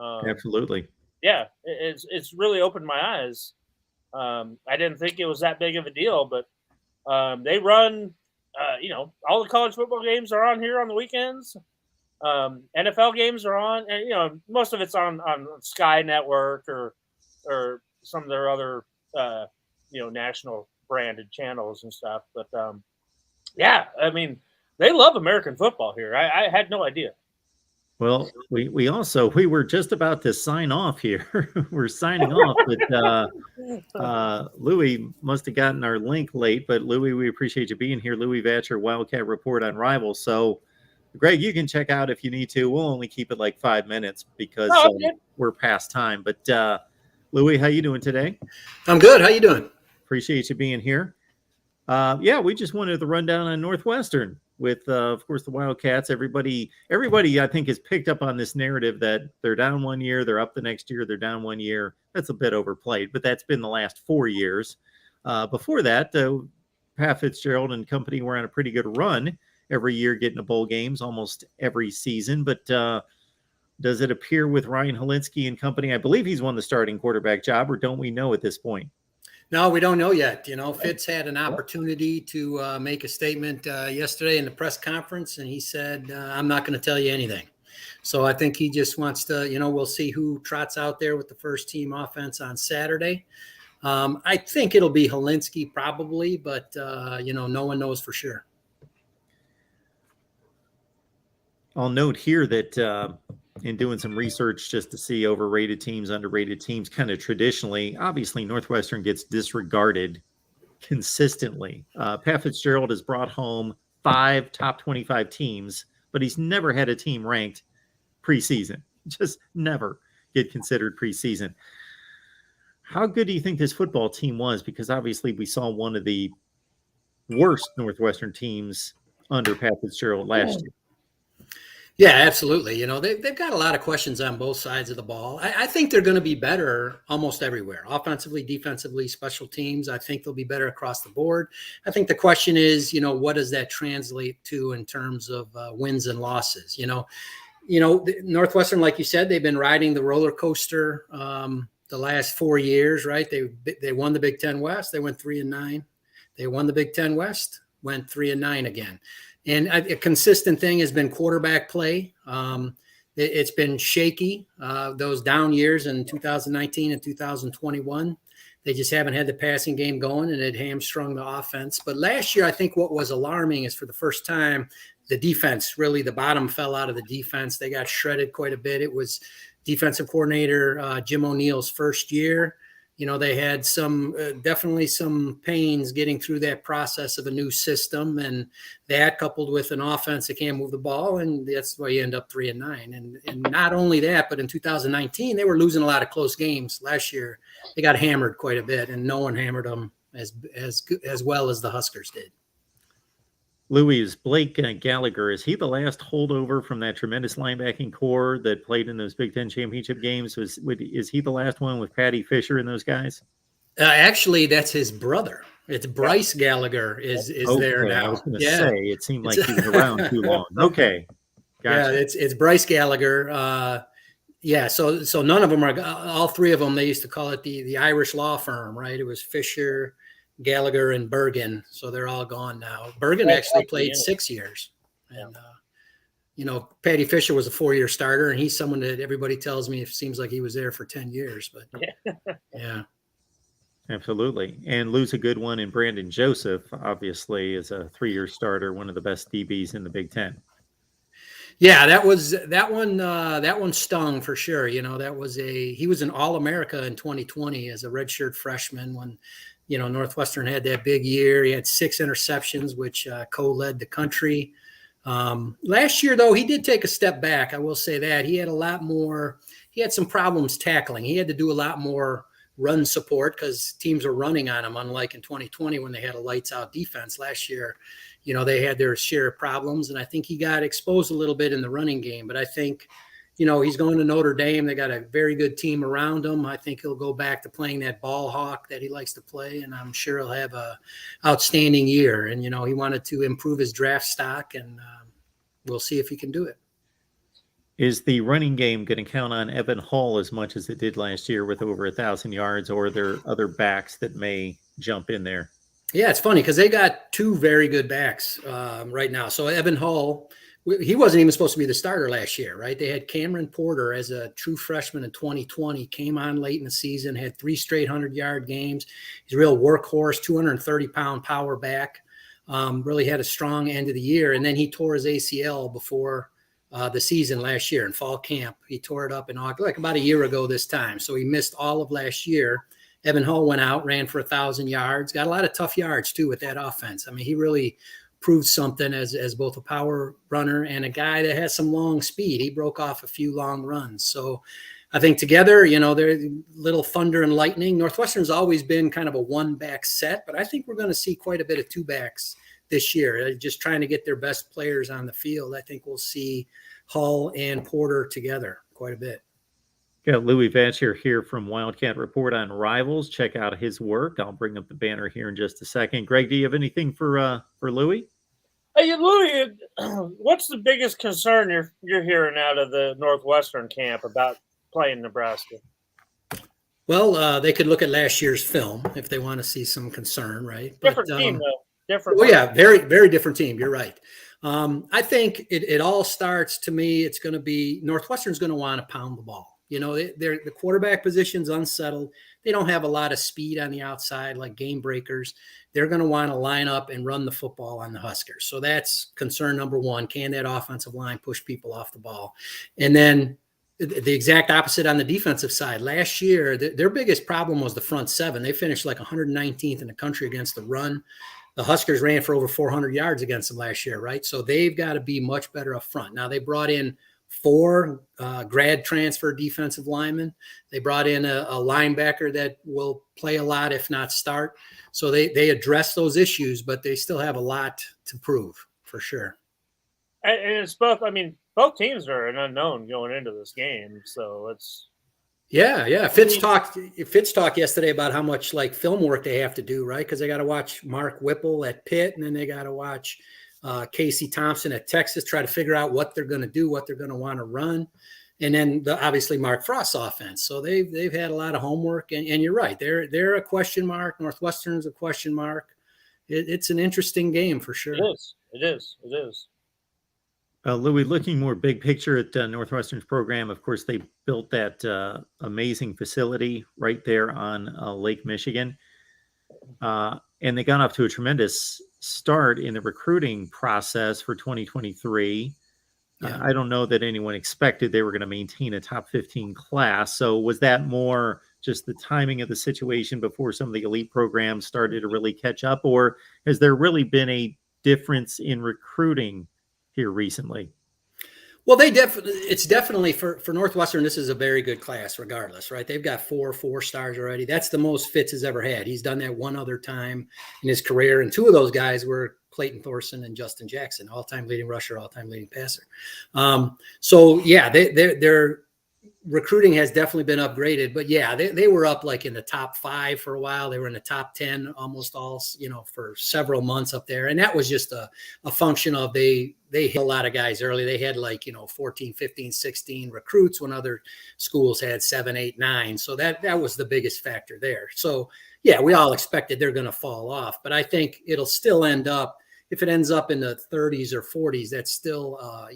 Absolutely. Yeah, it's really opened my eyes. I didn't think it was that big of a deal, but they run, all the college football games are on here on the weekends. NFL games are on, and most of it's on Sky Network or some of their other national branded channels and stuff. But yeah, I mean, they love American football here. I had no idea. Well, we were just about to sign off here. We're signing off, but Louis must have gotten our link late. But Louis, we appreciate you being here. Louis Vatcher, Wildcat Report on Rivals. So, Greg, you can check out if you need to. We'll only keep it like 5 minutes because Oh, okay. we're past time. But Louis, how you doing today? I'm good. How you doing? Appreciate you being here. Yeah, we just wanted the rundown on Northwestern with, of course, the Wildcats. Everybody, I think, has picked up on this narrative that they're down 1 year, they're up the next year, they're down 1 year. That's a bit overplayed, but that's been the last 4 years. Before that, Pat Fitzgerald and company were on a pretty good run every year, getting to bowl games almost every season. But does it appear with Ryan Helinski and company? I believe he's won the starting quarterback job, or don't we know at this point? No, we don't know yet. Fitz had an opportunity to make a statement yesterday in the press conference, and he said, I'm not going to tell you anything. So I think he just wants to, we'll see who trots out there with the first team offense on Saturday. I think it'll be Helinski probably, but, no one knows for sure. I'll note here that in doing some research just to see overrated teams, underrated teams, kind of traditionally, obviously Northwestern gets disregarded consistently. Pat Fitzgerald has brought home 5 top 25 teams, but he's never had a team ranked preseason. Just never get considered preseason. How good do you think this football team was? Because obviously we saw one of the worst Northwestern teams under Pat Fitzgerald last year. Yeah, absolutely. They've got a lot of questions on both sides of the ball. I think they're going to be better almost everywhere, offensively, defensively, special teams. I think they'll be better across the board. I think the question is, what does that translate to in terms of wins and losses? Northwestern, like you said, they've been riding the roller coaster the last 4 years, right? They won the Big Ten West. They went 3-9. They won the Big Ten West, went 3-9 again. And a consistent thing has been quarterback play. It's been shaky. Those down years in 2019 and 2021, they just haven't had the passing game going, and it hamstrung the offense. But last year, I think what was alarming is for the first time, the defense, really the bottom fell out of the defense. They got shredded quite a bit. It was defensive coordinator Jim O'Neill's first year. They had definitely some pains getting through that process of a new system, and that coupled with an offense that can't move the ball, and that's why you end up 3-9. And not only that, but in 2019 they were losing a lot of close games. Last year they got hammered quite a bit, and no one hammered them as well as the Huskers did. Louis, is Blake Gallagher, is he the last holdover from that tremendous linebacking core that played in those Big Ten championship games? Is he the last one with Patty Fisher and those guys? Actually, that's his brother. It's Bryce Gallagher is okay, there now. I was going to say, it seemed like he was around too long. Okay. Gotcha. Yeah, it's Bryce Gallagher. So none of them are, all three of them, they used to call it the Irish law firm, right? It was Fisher, Gallagher, and Bergen. So they're all gone now. Bergen actually played 6 years. And, Patty Fisher was a 4-year starter, and he's someone that everybody tells me it seems like he was there for 10 years. But yeah. Absolutely. And lose a good one in Brandon Joseph, obviously, is a 3-year starter, one of the best DBs in the Big Ten. Yeah, that one stung for sure. He was an All-America in 2020 as a redshirt freshman when, Northwestern had that big year. He had 6 interceptions, which co-led the country. Last year, though, he did take a step back. I will say that he had some problems tackling. He had to do a lot more run support because teams were running on him, unlike in 2020 when they had a lights out defense. Last year, they had their share of problems, and I think he got exposed a little bit in the running game. But I think, he's going to Notre Dame. They got a very good team around him. I think he'll go back to playing that ball hawk that he likes to play, and I'm sure he'll have a outstanding year. And, he wanted to improve his draft stock, and we'll see if he can do it. Is the running game going to count on Evan Hall as much as it did last year with over 1,000 yards, or are there other backs that may jump in there? Yeah, it's funny because they got 2 very good backs right now. So Evan Hall, he wasn't even supposed to be the starter last year, right? They had Cameron Porter as a true freshman in 2020, came on late in the season, had 3 straight 100-yard games. He's a real workhorse, 230-pound power back, really had a strong end of the year. And then he tore his ACL before the season last year in fall camp. He tore it up in August, like about a year ago this time. So he missed all of last year. Evan Hull went out, ran for 1,000 yards, got a lot of tough yards too with that offense. I mean, he really proved something as both a power runner and a guy that has some long speed. He broke off a few long runs. So I think together, they're little thunder and lightning. Northwestern's always been kind of a one-back set, but I think we're going to see quite a bit of two backs this year, just trying to get their best players on the field. I think we'll see Hull and Porter together quite a bit. Got Louis Vatcher here from Wildcat Report on Rivals. Check out his work. I'll bring up the banner here in just a second. Greg, do you have anything for Louis? Hey, Louis, what's the biggest concern you're hearing out of the Northwestern camp about playing Nebraska? Well, they could look at last year's film if they want to see some concern, right? Different team, though. Different. Oh, yeah, very, very different team. You're right. I think it all starts, to me, it's going to be Northwestern's going to want to pound the ball. The quarterback position's unsettled. They don't have a lot of speed on the outside like game breakers. They're going to want to line up and run the football on the Huskers. So that's concern number one. Can that offensive line push people off the ball? And then the exact opposite on the defensive side. Last year, their biggest problem was the front seven. They finished like 119th in the country against the run. The Huskers ran for over 400 yards against them last year, right? So they've got to be much better up front. Now, they brought in 4 grad transfer defensive linemen. They brought in a linebacker that will play a lot, if not start. So they address those issues, but they still have a lot to prove for sure. And it's both. I mean, both teams are an unknown going into this game, so it's. Yeah. Fitz talked yesterday about how much like film work they have to do, right? Because they got to watch Mark Whipple at Pitt, and then they got to watch Casey Thompson at Texas, try to figure out what they're going to do, what they're going to want to run. And then obviously Mark Frost's offense. So they've had a lot of homework, and you're right. They're a question mark. Northwestern's a question mark. It's an interesting game for sure. It is. Louis, looking more big picture at Northwestern's program, of course, they built that amazing facility right there on Lake Michigan. And they got off to a tremendous start in the recruiting process for 2023. Yeah. I don't know that anyone expected they were going to maintain a top 15 class. So was that more just the timing of the situation before some of the elite programs started to really catch up? Or has there really been a difference in recruiting here recently? Well, it's definitely for Northwestern, this is a very good class regardless, right? They've got 4 stars already. That's the most Fitz has ever had. He's done that one other time in his career. And 2 of those guys were Clayton Thorson and Justin Jackson, all-time leading rusher, all-time leading passer. So yeah, their recruiting has definitely been upgraded, but yeah, they were up like in the top 5 for a while. They were in the top 10 almost all, for several months up there. And that was just a function of they hit a lot of guys early. They had 14, 15, 16 recruits when other schools had 7, 8, 9. So that was the biggest factor there. So yeah, we all expected they're going to fall off, but I think it'll still end up, if it ends up in the 30s or 40s, that's still,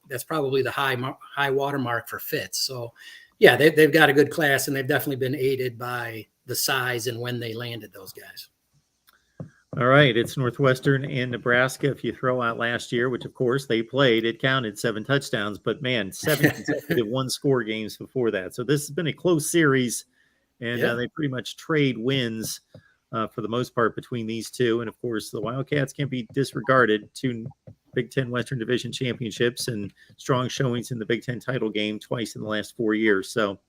that's probably the high watermark for Fitz. So, yeah, they've got a good class, and they've definitely been aided by the size and when they landed those guys. All right, it's Northwestern and Nebraska. If you throw out last year, which of course they played, it counted 7 touchdowns, but man, 7 consecutive 1-score games before that. So this has been a close series, and they pretty much trade wins for the most part between these two. And of course, the Wildcats can't be disregarded. 2 Big Ten Western Division championships and strong showings in the Big Ten title game twice in the last 4 years. So,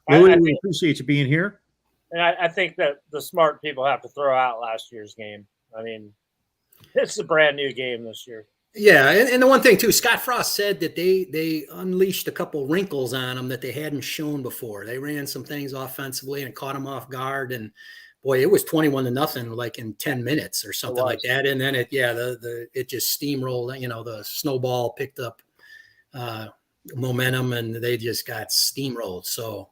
Louis, we appreciate you being here. And I think that the smart people have to throw out last year's game. I mean, it's a brand new game this year. Yeah, and the one thing too, Scott Frost said that they unleashed a couple wrinkles on them that they hadn't shown before. They ran some things offensively and caught them off guard, and boy, it was 21-0 like in 10 minutes or something like that. And then it just steamrolled. The snowball picked up momentum, and they just got steamrolled. So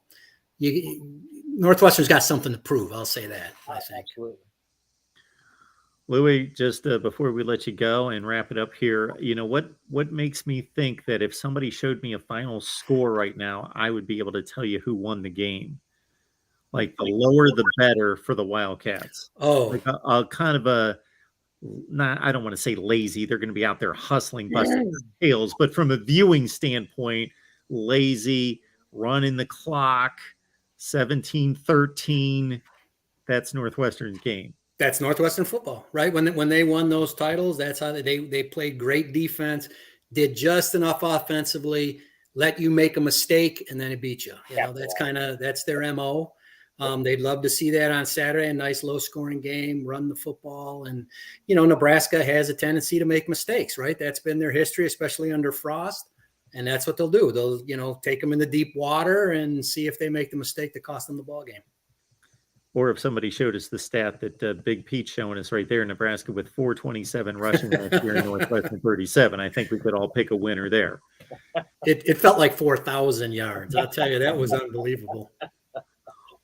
Northwestern's got something to prove. I'll say that. I think. Absolutely. Louis, just before we let you go and wrap it up here, what makes me think that if somebody showed me a final score right now, I would be able to tell you who won the game? Like the lower, the better for the Wildcats. Oh, like a kind of a I don't want to say lazy. They're going to be out there hustling, busting their tails, but from a viewing standpoint, lazy, running the clock, 17-13. That's Northwestern's game. That's Northwestern football, right? When they won those titles, that's how they played great defense, did just enough offensively, let you make a mistake, and then it beat you. You know, that's their MO. They'd love to see that on Saturday, a nice low-scoring game, run the football. And, you know, Nebraska has a tendency to make mistakes, right? That's been their history, especially under Frost. And that's what they'll do. They'll, you know, take them in the deep water and see if they make the mistake that cost them the ball game. Or if somebody showed us the stat that Big Pete showing us right there in Nebraska with 427 rushing last year in Northwestern 37, I think we could all pick a winner there. It felt like 4,000 yards. I'll tell you, that was unbelievable.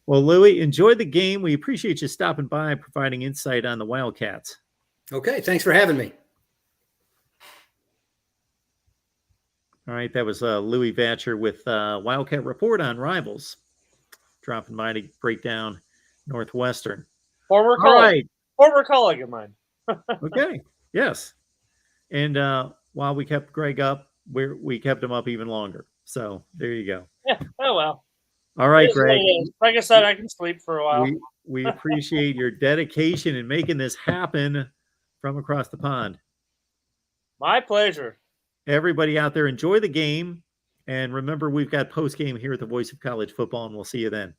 Well, Louie, enjoy the game. We appreciate you stopping by and providing insight on the Wildcats. Okay, thanks for having me. All right, that was Louie Vatcher with Wildcat Report on Rivals. Dropping by to break down Northwestern. Former colleague of mine. Okay, yes. And while we kept Greg up, we kept him up even longer. So there you go. Yeah. Oh, well. All right, Greg. Like I said, I can sleep for a while. We appreciate your dedication in making this happen from across the pond. My pleasure. Everybody out there, enjoy the game. And remember, we've got post game here at the Voice of College Football, and we'll see you then.